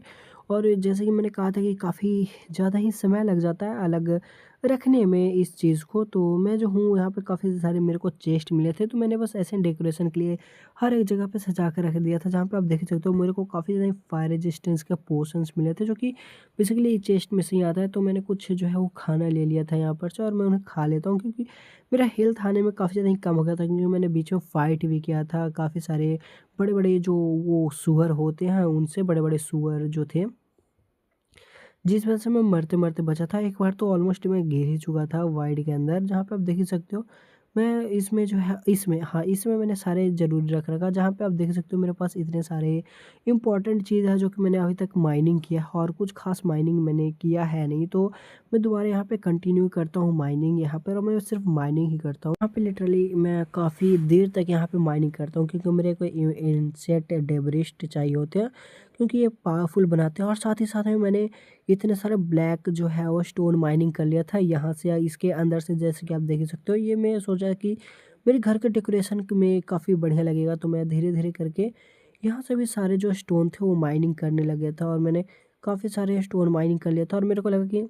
और जैसे कि मैंने कहा था कि काफ़ी ज़्यादा ही समय लग जाता है अलग रखने में इस चीज़ को, तो मैं जो हूँ यहाँ पे काफ़ी सारे मेरे को चेस्ट मिले थे, तो मैंने बस ऐसे डेकोरेशन के लिए हर एक जगह पे सजा के रख दिया था, जहाँ पे आप देख सकते हो मेरे को काफ़ी ज़्यादा फायर रेजिस्टेंस के पोशंस मिले थे, जो कि बेसिकली चेस्ट में से ही आता है। तो मैंने कुछ जो है वो खाना ले लिया था यहाँ पर से, और मैं उन्हें खा लेता हूँ, क्योंकि मेरा हेल्थ आने में काफ़ी ज़्यादा ही कम हो गया था, क्योंकि मैंने बीच में फ़ाइट भी किया था काफ़ी सारे बड़े-बड़े जो वो सूअर होते हैं, उनसे बड़े-बड़े सूअर जो थे, जिस वजह से मैं मरते-मरते बचा था। एक बार तो ऑलमोस्ट मैं गिर ही चुका था वाइड के अंदर, जहाँ पे आप देख ही सकते हो। मैं इसमें जो है इसमें हाँ, इसमें मैंने सारे ज़रूरी रख रखा, जहाँ पे आप देख सकते हो मेरे पास इतने सारे इम्पोर्टेंट चीज़ है, जो कि मैंने अभी तक माइनिंग किया है, और कुछ ख़ास माइनिंग मैंने किया है नहीं। तो मैं दोबारा यहाँ पे कंटिन्यू करता हूँ माइनिंग यहाँ पर, और मैं सिर्फ माइनिंग ही करता हूँ। यहाँ पे लिटरली मैं काफ़ी देर तक यहाँ पे माइनिंग करता हूँ, क्योंकि मेरे को इनसेट डेब्रिस्ट चाहिए होते हैं, क्योंकि ये पावरफुल बनाते हैं। और साथ ही साथ में मैंने इतने सारे ब्लैक जो है वो स्टोन माइनिंग कर लिया था यहाँ से या इसके अंदर से, जैसे कि आप देख ही सकते हो। ये मैं सोचा कि मेरे घर के डेकोरेशन में काफ़ी बढ़िया लगेगा, तो मैं धीरे-धीरे करके यहाँ से भी सारे जो स्टोन थे वो माइनिंग करने लगे था और मैंने काफ़ी सारे स्टोन माइनिंग कर लिया था और मेरे को लगा कि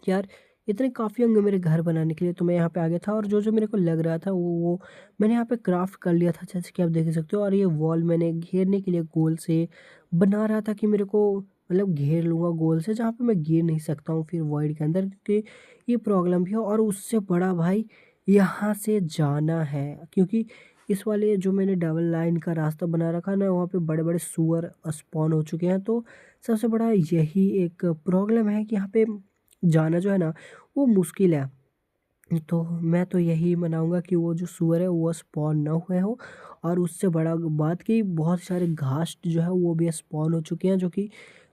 यार इतने काफ़ी होंगे मेरे घर बनाने के लिए, तो मैं यहाँ पे आ गया था और जो-जो मेरे को लग रहा था वो मैंने यहाँ पे क्राफ्ट कर लिया था, जैसे कि आप देख ही सकते हो। और ये वॉल मैंने घेरने के लिए गोल से बना रहा था कि मेरे को मतलब घेर लूँगा गोल से, जहाँ पे मैं गिर नहीं सकता हूँ फिर वॉइड के अंदर, क्योंकि ये प्रॉब्लम भी है। और उससे बड़ा भाई यहाँ से जाना है, क्योंकि इस वाले जो मैंने डबल लाइन का रास्ता बना रखा है ना, वहाँ पे बड़े-बड़े सूअर स्पॉन हो चुके हैं। तो सबसे बड़ा यही एक प्रॉब्लम है कि यहाँ पे जाना जो है ना वो मुश्किल है। तो मैं तो यही मनाऊँगा कि वो जो सूअर है वो स्पॉन ना हुए हो। और उससे बड़ा बात कि बहुत सारे घास जो है वो भी स्पॉन हो चुके हैं, जो कि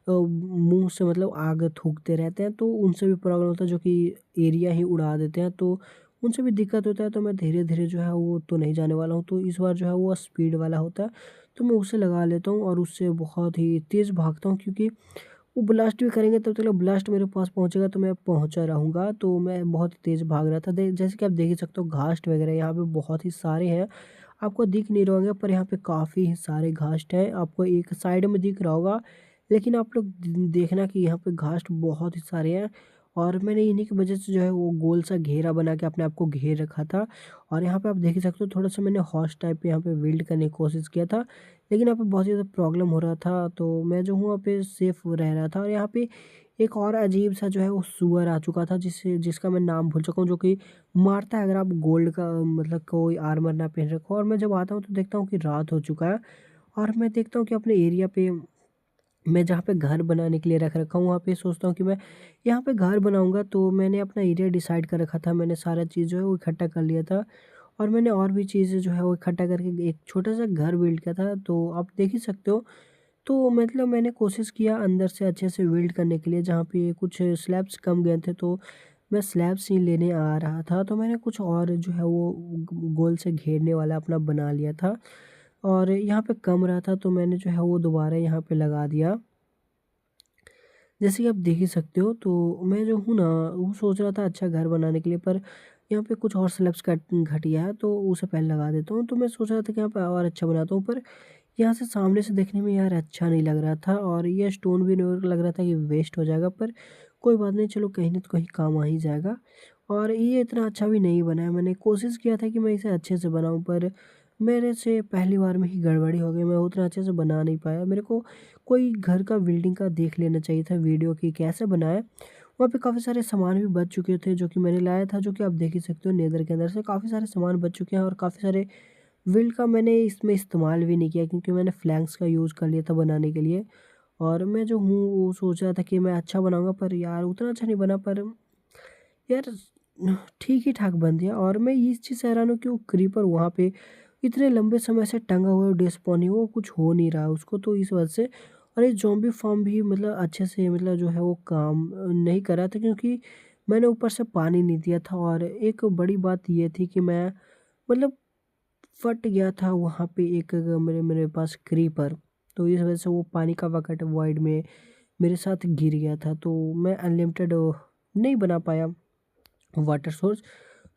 मुँह से मतलब आग थूकते रहते हैं, तो उनसे भी प्रॉब्लम होता है, जो कि एरिया ही उड़ा देते हैं, तो उनसे भी दिक्कत होता है। तो मैं धीरे-धीरे जो है वो तो नहीं जाने वाला हूँ, तो इस बार जो है वो स्पीड वाला होता है, तो मैं उसे लगा लेता हूँ और उससे बहुत ही तेज़ भागता हूँ, क्योंकि वो ब्लास्ट भी करेंगे तब तक ब्लास्ट मेरे पास पहुँचेगा तो मैं पहुँचा रहूँगा। तो मैं बहुत तेज़ भाग रहा था। दे जैसे कि आप देख ही सकते हो घास्ट वगैरह यहाँ पे बहुत ही सारे हैं। आपको दिख नहीं रहे होंगे पर यहाँ पे काफ़ी सारे घास्ट हैं। आपको एक साइड में दिख रहा होगा, लेकिन आप लोग देखना कि यहाँ पे घास्ट बहुत ही सारे हैं। और मैंने इन्हीं की वज़ह से जो है वो गोल सा घेरा बना के अपने आप को घेर रखा था। और यहाँ पे आप देख ही सकते हो थोड़ा-सा मैंने हॉर्स टाइप पे यहाँ पे बिल्ड करने की कोशिश किया था। लेकिन यहाँ पे बहुत ज़्यादा प्रॉब्लम हो रहा था, तो मैं जो हूँ वहाँ पे सेफ रह रहा था। और यहाँ पे एक और अजीब-सा जो है वो सूअर आ चुका था, जिसका मैं नाम भूल चुका हूँ, जो कि मारता है अगर आप गोल्ड का मतलब कोई आर्मर ना पहन रखो। और मैं जब आता हूँ तो देखता हूँ कि रात हो चुका है और मैं देखता हूँ कि अपने एरिया पे मैं जहाँ पे घर बनाने के लिए रख रखा हूँ, वहाँ पे सोचता हूँ कि मैं यहाँ पे घर बनाऊँगा। तो मैंने अपना एरिया डिसाइड कर रखा था, मैंने सारा चीज़ जो है वो इकट्ठा कर लिया था। और मैंने और भी चीज़ें जो है वो इकट्ठा करके एक छोटा-सा घर बिल्ड किया था, तो आप देख ही सकते हो। तो मतलब मैंने कोशिश किया अंदर से अच्छे से बिल्ड करने के लिए, जहाँ पे कुछ स्लैब्स कम गए थे, तो मैं स्लैब्स ही लेने आ रहा था। तो मैंने कुछ और जो है वो गोल से घेरने वाला अपना बना लिया था। और यहाँ पे कम रहा था तो मैंने जो है वो दोबारा यहाँ पे लगा दिया। जैसे कि आप देख ही सकते हो, तो मैं जो हूँ ना वो सोच रहा था अच्छा घर बनाने के लिए, पर यहाँ पे कुछ और स्लैब्स घटिया है तो उसे पहले लगा देता हूँ। तो मैं सोच रहा था कि यहाँ पे और अच्छा बनाता हूँ, पर यहाँ से सामने से देखने में यार अच्छा नहीं लग रहा था और ये स्टोन भी मेरे को लग रहा था कि वेस्ट हो जाएगा। पर कोई बात नहीं, चलो कहीं न तो कहीं काम आ ही जाएगा। और ये इतना अच्छा भी नहीं बना है, मैंने कोशिश किया था कि मैं इसे अच्छे से बनाऊँ, पर मेरे से पहली बार में ही गड़बड़ी हो गई, मैं उतना अच्छे से बना नहीं पाया। मेरे को कोई घर का बिल्डिंग का देख लेना चाहिए था वीडियो कि कैसे बनाएँ। वहाँ पे काफ़ी सारे सामान भी बच चुके थे जो कि मैंने लाया था, जो कि आप देख ही सकते हो नेदर के अंदर से काफ़ी सारे सामान बच चुके हैं। और काफ़ी सारे विल का मैंने इसमें इस्तेमाल भी नहीं किया, क्योंकि मैंने फ्लैंक्स का यूज़ कर लिया था बनाने के लिए। और मैं जो हूँ वो सोच रहा था कि मैं अच्छा बनाऊँगा, पर यार उतना अच्छा नहीं बना। पर यार ठीक ही ठाक बन गया। और मैं इस चीज़ से हैरान हूँ कि वो क्रीपर वहाँ पे इतने लंबे समय से टंगा हुआ है, डिस्पॉन ही वो कुछ हो नहीं रहा है उसको, तो इस वजह से। और ये ज़ॉम्बी फार्म भी मतलब अच्छे से मतलब जो है वो काम नहीं कर रहा था, क्योंकि मैंने ऊपर से पानी नहीं दिया था। और एक बड़ी बात ये थी कि मैं मतलब फट गया था वहाँ पे एक मेरे मेरे पास क्रीपर, तो इस वजह से वो पानी का बकेट वॉइड में मेरे साथ गिर गया था, तो मैं अनलिमिटेड नहीं बना पाया वाटर सोर्स।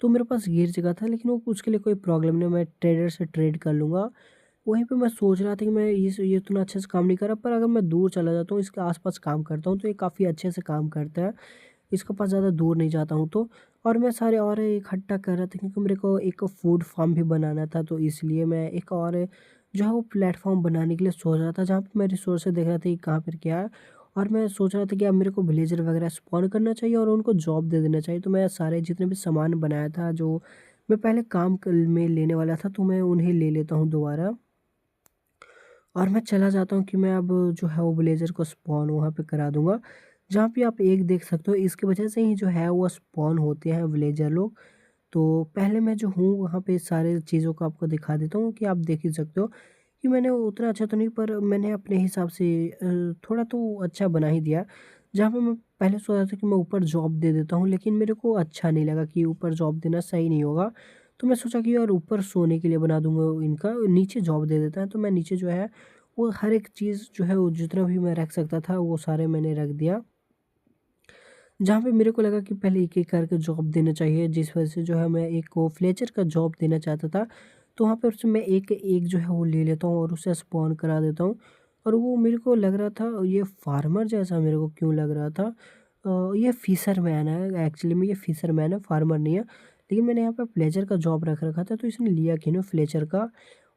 तो मेरे पास गिर चुका था, लेकिन वो उसके लिए कोई प्रॉब्लम नहीं, मैं ट्रेडर से ट्रेड कर लूँगा। वहीं पे मैं सोच रहा था कि मैं ये इतना अच्छे से काम नहीं कर रहा, पर अगर मैं दूर चला जाता हूँ इसके आस-पास काम करता हूँ तो ये काफ़ी अच्छे से काम करता है। इसके पास ज़्यादा दूर नहीं जाता हूँ तो। और मैं सारे और इकट्ठा कर रहा था, क्योंकि मेरे को एक फूड फार्म भी बनाना था, तो इसलिए मैं एक और जो है वो प्लेटफ़ॉर्म बनाने के लिए सोच रहा था, जहाँ पे मैं रिसोर्सेज़ देख रहा था कि कहाँ पर क्या है। और मैं सोच रहा था कि अब मेरे को विलेजर वगैरह स्पॉन करना चाहिए और उनको जॉब दे देना चाहिए। तो मैं सारे जितने भी सामान बनाया था जो मैं पहले काम कल में लेने वाला था, तो मैं उन्हें ले लेता हूँ दोबारा। और मैं चला जाता हूँ कि मैं अब जो है वो ब्लेज़र को स्पॉन वहाँ पे करा दूँगा। जहाँ पे आप एक देख सकते हो, इसकी वजह से ही जो है वो स्पॉन होते हैं विलेजर लोग। तो पहले मैं जो हूँ वहाँ पे सारे चीज़ों को आपको दिखा देता हूँ कि आप देख ही सकते हो कि मैंने उतना अच्छा तो नहीं, पर मैंने अपने हिसाब से थोड़ा तो अच्छा बना ही दिया। जहाँ पे मैं पहले सोच रहा था कि मैं ऊपर जॉब दे देता हूँ, लेकिन मेरे को अच्छा नहीं लगा कि ऊपर जॉब देना सही नहीं होगा। तो मैं सोचा कि यार ऊपर सोने के लिए बना दूँगा इनका, नीचे जॉब दे देता है। तो मैं नीचे जो है वो हर एक चीज़ जो है वो जितना भी मैं रख सकता था वो सारे मैंने रख दिया। जहाँ पे मेरे को लगा कि पहले एक-एक करके जॉब देना चाहिए, जिस वजह से जो है मैं एक को फ्लेचर का जॉब देना चाहता था। तो वहाँ पे उससे मैं एक एक जो है वो ले लेता हूँ और उसे स्पॉन करा देता हूँ। और वो मेरे को लग रहा था ये फार्मर जैसा मेरे को क्यों लग रहा था। ये फिशरमैन है एक्चुअली में, ये फिशरमैन है, फार्मर नहीं है। लेकिन मैंने यहाँ पे फ्लेचर का जॉब रख रखा था तो इसने लिया क्यों नहीं फ्लेचर का।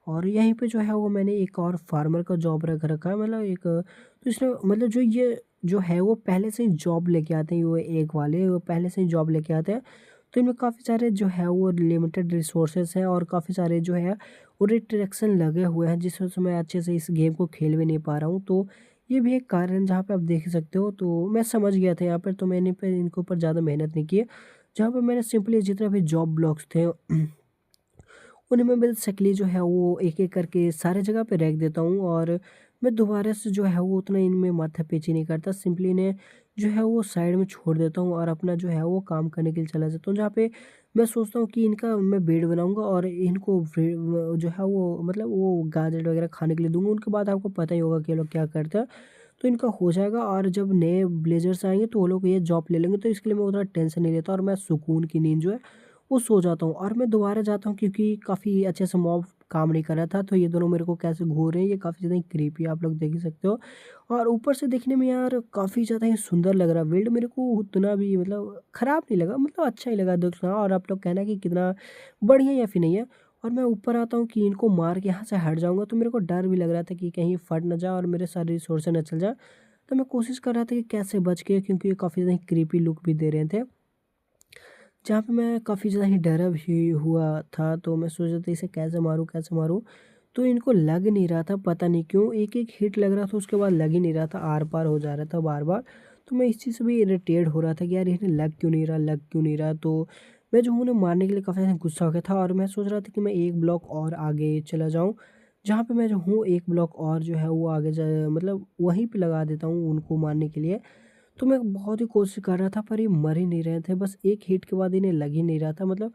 और यहीं पे जो है वो मैंने एक और फार्मर का जॉब रख रखा है, मतलब एक तो इसने मतलब जो ये जो है वो पहले से ही जॉब लेके आते हैं, वो एक वाले वो पहले से ही जॉब लेके आते हैं। तो इनमें काफ़ी सारे जो है वो लिमिटेड रिसोर्सेज हैं और काफ़ी सारे जो है वो रिस्ट्रिक्शन लगे हुए हैं, जिस वजह से मैं अच्छे से इस गेम को खेल भी नहीं पा रहा हूँ। तो ये भी एक कारण जहाँ पे आप देख सकते हो, तो मैं समझ गया था यहाँ पर, तो मैंने फिर इनके ऊपर ज़्यादा मेहनत नहीं की है। जहाँ पे मैंने सिंपली जितने भी जॉब ब्लॉक्स थे उन्हें मैं बेसिकली जो है वो एक-एक करके सारे जगह पे रख देता हूँ और मैं दोबारा से जो है वो उतना इनमें माथा-पैची नहीं करता। सिंपली इन्हें जो है वो साइड में छोड़ देता हूँ और अपना जो है वो काम करने के लिए चला जाता हूँ। जहाँ पे मैं सोचता हूँ कि इनका मैं बेड बनाऊँगा और इनको जो है वो मतलब वो गाजर वगैरह खाने के लिए दूँगा। उनके बाद आपको पता ही होगा कि ये लोग क्या करते हैं। तो इनका हो जाएगा और जब नए विलेजर्स आएँगे तो वो लोग ये जॉब ले लेंगे, तो इसके लिए मैं उतना टेंशन नहीं लेता और मैं सुकून की नींद जो है वो सो जाता हूँ। और मैं दोबारा जाता हूँ क्योंकि काफ़ी अच्छे से मॉब काम नहीं कर रहा था, तो ये दोनों मेरे को कैसे घूर रहे हैं, ये काफ़ी ज़्यादा ही क्रीपी आप लोग देख ही सकते हो। और ऊपर से देखने में यार काफ़ी ज़्यादा ही सुंदर लग रहा है बिल्ड, मेरे को उतना भी मतलब ख़राब नहीं लगा, मतलब अच्छा ही लगा देखना। और आप लोग कहना कि कितना बढ़िया या फिर नहीं है। और मैं ऊपर आता हूँ कि इनको मार के यहाँ से हट जाऊँगा, तो मेरे को डर भी लग रहा था कि कहीं फट ना जाए और मेरे सारे रिसोर्सेज ना चल जाए। तो मैं कोशिश कर रहा था कि कैसे बच के, क्योंकि ये काफ़ी ज़्यादा ही क्रीपी लुक भी दे रहे थे। जहाँ पे मैं काफ़ी ज़्यादा ही डरा भी हुआ था, तो मैं सोच रहा था इसे कैसे मारूँ, कैसे मारूँ? तो इनको लग नहीं रहा था, पता नहीं क्यों? एक-एक हिट लग रहा था, उसके बाद लग ही नहीं रहा था, आर-पार हो जा रहा था बार-बार। तो मैं इस चीज़ से भी इरिटेट हो रहा था कि यार इन्हें लग क्यों नहीं रहा, लग क्यों नहीं रहा? तो मैं जो हूँ उन्हें मारने के लिए काफ़ी ज़्यादा गुस्सा हो गया था और मैं सोच रहा था कि मैं एक ब्लॉक और आगे चला जाऊँ, जहाँ पे मैं जो हूँ एक ब्लॉक और जो है वो आगे जा मतलब वहीं पे लगा देता हूँ उनको मारने के लिए। तो मैं बहुत ही कोशिश कर रहा था पर ये मर ही नहीं रहे थे। बस एक हिट के बाद इन्हें लग ही नहीं रहा था। मतलब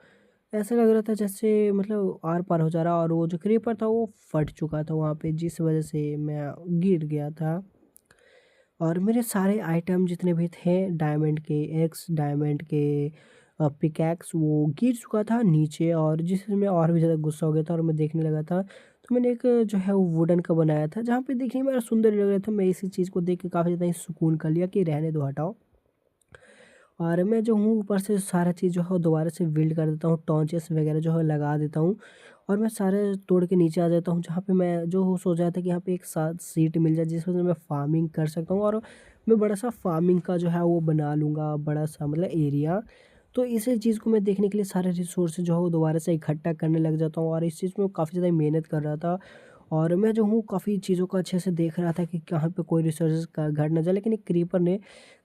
ऐसा लग रहा था जैसे मतलब आर-पार हो जा रहा, और वो जो क्रीपर था वो फट चुका था वहाँ पे, जिस वज़ह से मैं गिर गया था। और मेरे सारे आइटम जितने भी थे डायमंड के एक्स, डायमंड के पिकैक्स वो गिर चुका था नीचे, और जिससे मैं और भी ज़्यादा गुस्सा हो गया था और मैं देखने लगा था। तो मैंने एक जो है वो वुडन का बनाया था, जहाँ पे देखने में मेरा सुंदर लग रहा था। मैं इसी चीज़ को देख के काफ़ी ज़्यादा ही सुकून कर लिया कि रहने दो, हटाओ। और मैं जो हूँ ऊपर से सारा चीज़ जो है दोबारा से बिल्ड कर देता हूँ, टॉर्चेस वगैरह जो है लगा देता हूँ और मैं सारे तोड़ के नीचे आ जाता हूँ, जहाँ पे मैं जो सोच रहा था कि यहाँ पे एक साथ सीट मिल जाए जिस वजह से मैं फार्मिंग कर सकता हूँ और मैं बड़ा सा फार्मिंग का जो है वो बना लूँगा, बड़ा सा मतलब एरिया। तो इसी चीज़ को मैं देखने के लिए सारे रिसोर्स जो है वो दोबारा से इकट्ठा करने लग जाता हूँ और इस चीज़ में काफ़ी ज़्यादा मेहनत कर रहा था। और मैं जो हूँ काफ़ी चीज़ों को अच्छे से देख रहा था कि कहाँ पे कोई रिसोर्सेज का घट ना जाए, लेकिन एक क्रीपर ने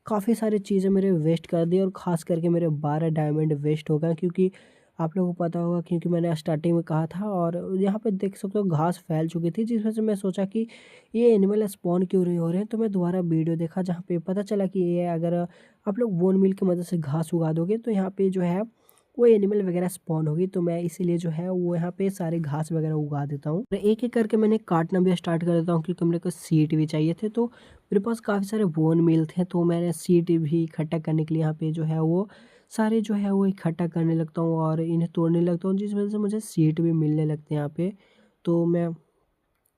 काफ़ी सारी चीज़ें मेरे वेस्ट कर दी और ख़ास करके मेरे 12 डायमंड वेस्ट हो गए, क्योंकि आप लोगों को पता होगा, क्योंकि मैंने स्टार्टिंग में कहा था। और यहाँ पे देख सकते हो घास फैल चुकी थी, जिस वजह से मैं सोचा कि ये एनिमल स्पॉन क्यों नहीं हो रहे हैं। तो मैं दोबारा वीडियो देखा जहाँ पे पता चला कि ये अगर आप लोग बोन मील की मदद से घास उगा दोगे तो यहाँ पे जो है वो एनिमल वगैरह स्पॉन होगी। तो मैं इसीलिए जो है वो यहाँ पे सारे घास वगैरह उगा देता हूँ। एक-एक करके मैंने काटना भी स्टार्ट कर देता हूँ, क्योंकि मेरे को सीड भी चाहिए थे। तो मेरे पास काफ़ी सारे बोन मील थे, तो मैंने सीड भी इकट्ठा करने के लिए यहाँ पे जो है वो सारे जो है वो इकट्ठा करने लगता हूँ और इन्हें तोड़ने लगता हूँ, जिस वजह से मुझे सीड भी मिलने लगते हैं यहाँ पे। तो मैं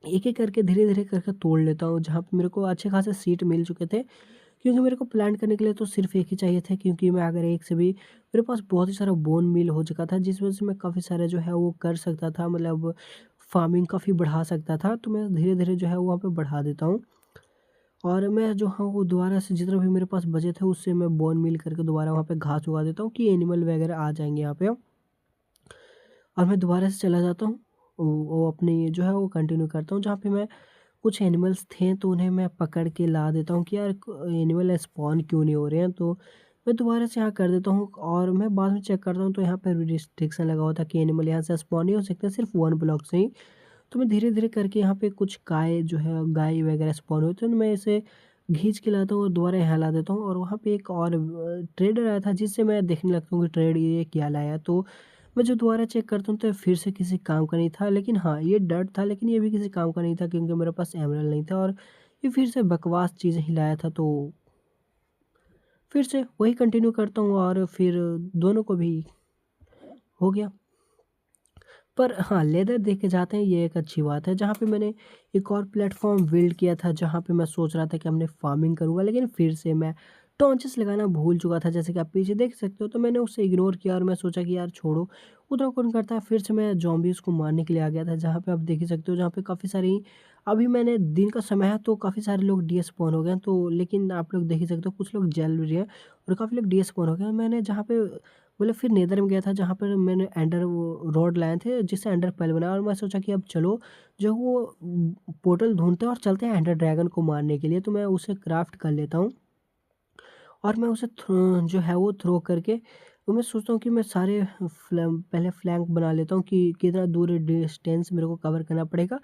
एक-एक करके धीरे-धीरे करके तोड़ लेता हूँ, जहाँ पे मेरे को अच्छे खासे सीड मिल चुके थे। क्योंकि मेरे को प्लांट करने के लिए तो सिर्फ़ एक ही चाहिए था, क्योंकि मैं अगर एक से भी मेरे पास बहुत ही सारा बोन मील हो चुका था, जिस वज़ह से मैं काफ़ी सारा जो है वो कर सकता था, मतलब फार्मिंग काफ़ी बढ़ा सकता था। तो मैं धीरे-धीरे जो है वहाँ पे बढ़ा देता हूँ और मैं जो हाँ वो दोबारा से जितना भी मेरे पास बचे थे उससे मैं बोन मील करके दोबारा वहाँ पे घास उगा देता हूँ कि एनिमल वगैरह आ जाएँगे यहाँ पे। और मैं दोबारा से चला जाता हूँ, वो अपने ये जो है वो कंटिन्यू करता हूँ, जहाँ पे मैं कुछ एनिमल्स थे तो उन्हें मैं पकड़ के ला देता हूँ कि यार एनिमल स्पॉन क्यों नहीं हो रहे हैं। तो मैं दोबारा से यहाँ कर देता हूँ और मैं बाद में चेक करता हूँ तो यहाँ पे रिस्ट्रिक्शन लगा हुआ था कि एनिमल यहाँ से स्पॉन नहीं हो सकते, सिर्फ वन ब्लॉक से ही। तो मैं धीरे धीरे करके यहाँ पे कुछ गाय जो है गाय वगैरह स्पॉन हुई, तो मैं इसे खींच के लाता हूँ और दोबारा यहाँ ला देता हूँ। और वहाँ पे एक और ट्रेडर आया था, जिससे मैं देखने लगता हूँ कि ट्रेड ये क्या लाया। तो मैं जब दोबारा चेक करता हूँ तो फिर से किसी काम का नहीं था, लेकिन हाँ, ये डर्ट था, लेकिन ये भी किसी काम का नहीं था क्योंकि मेरे पास एमराल्ड नहीं था। और ये फिर से बकवास चीज़ें ही लाया था, तो फिर से वही कंटिन्यू करता हूँ और फिर दोनों को भी हो गया। पर हाँ, लेदर देख के जाते हैं ये एक अच्छी बात है। जहाँ पे मैंने एक और प्लेटफ़ॉर्म बिल्ड किया था जहाँ पे मैं सोच रहा था कि हमने फार्मिंग करूँगा, लेकिन फिर से मैं टॉन्चेस लगाना भूल चुका था, जैसे कि आप पीछे देख सकते हो। तो मैंने उसे इग्नोर किया और मैं सोचा कि यार छोड़ो, उतना कौन करता है। फिर से मैं ज़ॉम्बीज़ को मारने के लिए आ गया था, जहाँ पे आप देख ही सकते हो, जहाँ पे काफ़ी सारी अभी मैंने दिन का समय है तो काफ़ी सारे लोग डीस्पॉन हो गए हैं, तो लेकिन आप लोग देख ही सकते हो कुछ लोग जल भी रहे हैं और काफ़ी लोग डीस्पॉन हो गए हैं। मैंने जहाँ पे मतलब फिर नेदर में गया था जहाँ पर मैंने एंडर वो रॉड लाए थे जिससे एंडर पेर्ल बना, और मैं सोचा कि अब चलो जो वो पोर्टल ढूँढते हैं और चलते हैं एंडर ड्रैगन को मारने के लिए। तो मैं उसे क्राफ्ट कर लेता हूँ और मैं उसे जो है वो थ्रो करके तो मैं सोचता हूँ कि मैं सारे पहले फ्लैंक बना लेता हूँ कि कितना दूर डिस्टेंस मेरे को कवर करना पड़ेगा।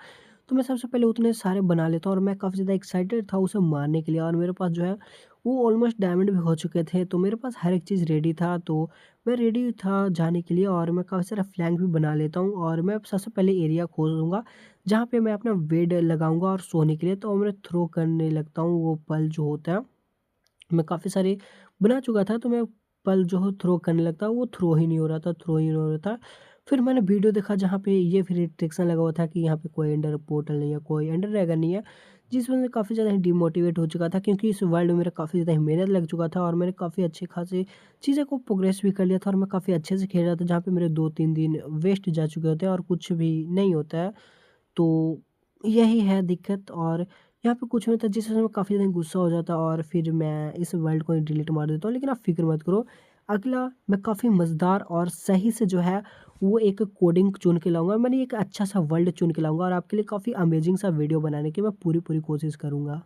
तो मैं सबसे पहले उतने सारे बना लेता हूँ और मैं काफ़ी ज़्यादा एक्साइटेड था उसे मारने के लिए, और मेरे पास जो है वो ऑलमोस्ट डायमंड भी हो चुके थे। तो मेरे पास हर एक चीज़ रेडी था, तो मैं रेडी था जाने के लिए और मैं काफ़ी सारा फ्लैंक भी बना लेता हूँ और मैं सबसे पहले एरिया खोजूँगा जहाँ पे मैं अपना बेड लगाऊँगा और सोने के लिए। तो मैं थ्रो करने लगता हूँ वो पल जो होता है, मैं काफ़ी सारे बना चुका था, तो मैं पल जो है थ्रो करने लगता, वो थ्रो ही नहीं हो रहा था, थ्रो ही नहीं हो रहा था। फिर मैंने वीडियो देखा जहाँ पे ये फिर रिस्ट्रिक्शन लगा हुआ था कि यहाँ पे कोई एंडर पोर्टल नहीं है, कोई एंडर ड्रैगन नहीं है, जिस वजह से काफ़ी ज़्यादा ही डिमोटिवेट हो चुका था, क्योंकि इस वर्ल्ड में मेरा काफ़ी ज़्यादा ही मेहनत लग चुका था और मैंने काफ़ी अच्छे खासे चीज़ों को प्रोग्रेस भी कर लिया था और मैं काफ़ी अच्छे से खेल रहा था, जहाँ पे मेरे 2-3 दिन वेस्ट जा चुके होते हैं और कुछ भी नहीं होता है। तो यही है दिक्कत, और यहाँ पे कुछ नहीं होता जिस वजह से मैं काफ़ी ज़्यादा गुस्सा हो जाता और फिर मैं इस वर्ल्ड को ही डिलीट मार देता हूँ। लेकिन आप फ़िक्र मत करो, अगला मैं काफ़ी मज़ेदार और सही से जो है वो एक कोडिंग चुन के लाऊँगा। मैंने एक अच्छा-सा वर्ल्ड चुन के लाऊँगा और आपके लिए काफ़ी अमेज़िंग सा वीडियो बनाने की मैं पूरी-पूरी कोशिश करूँगा।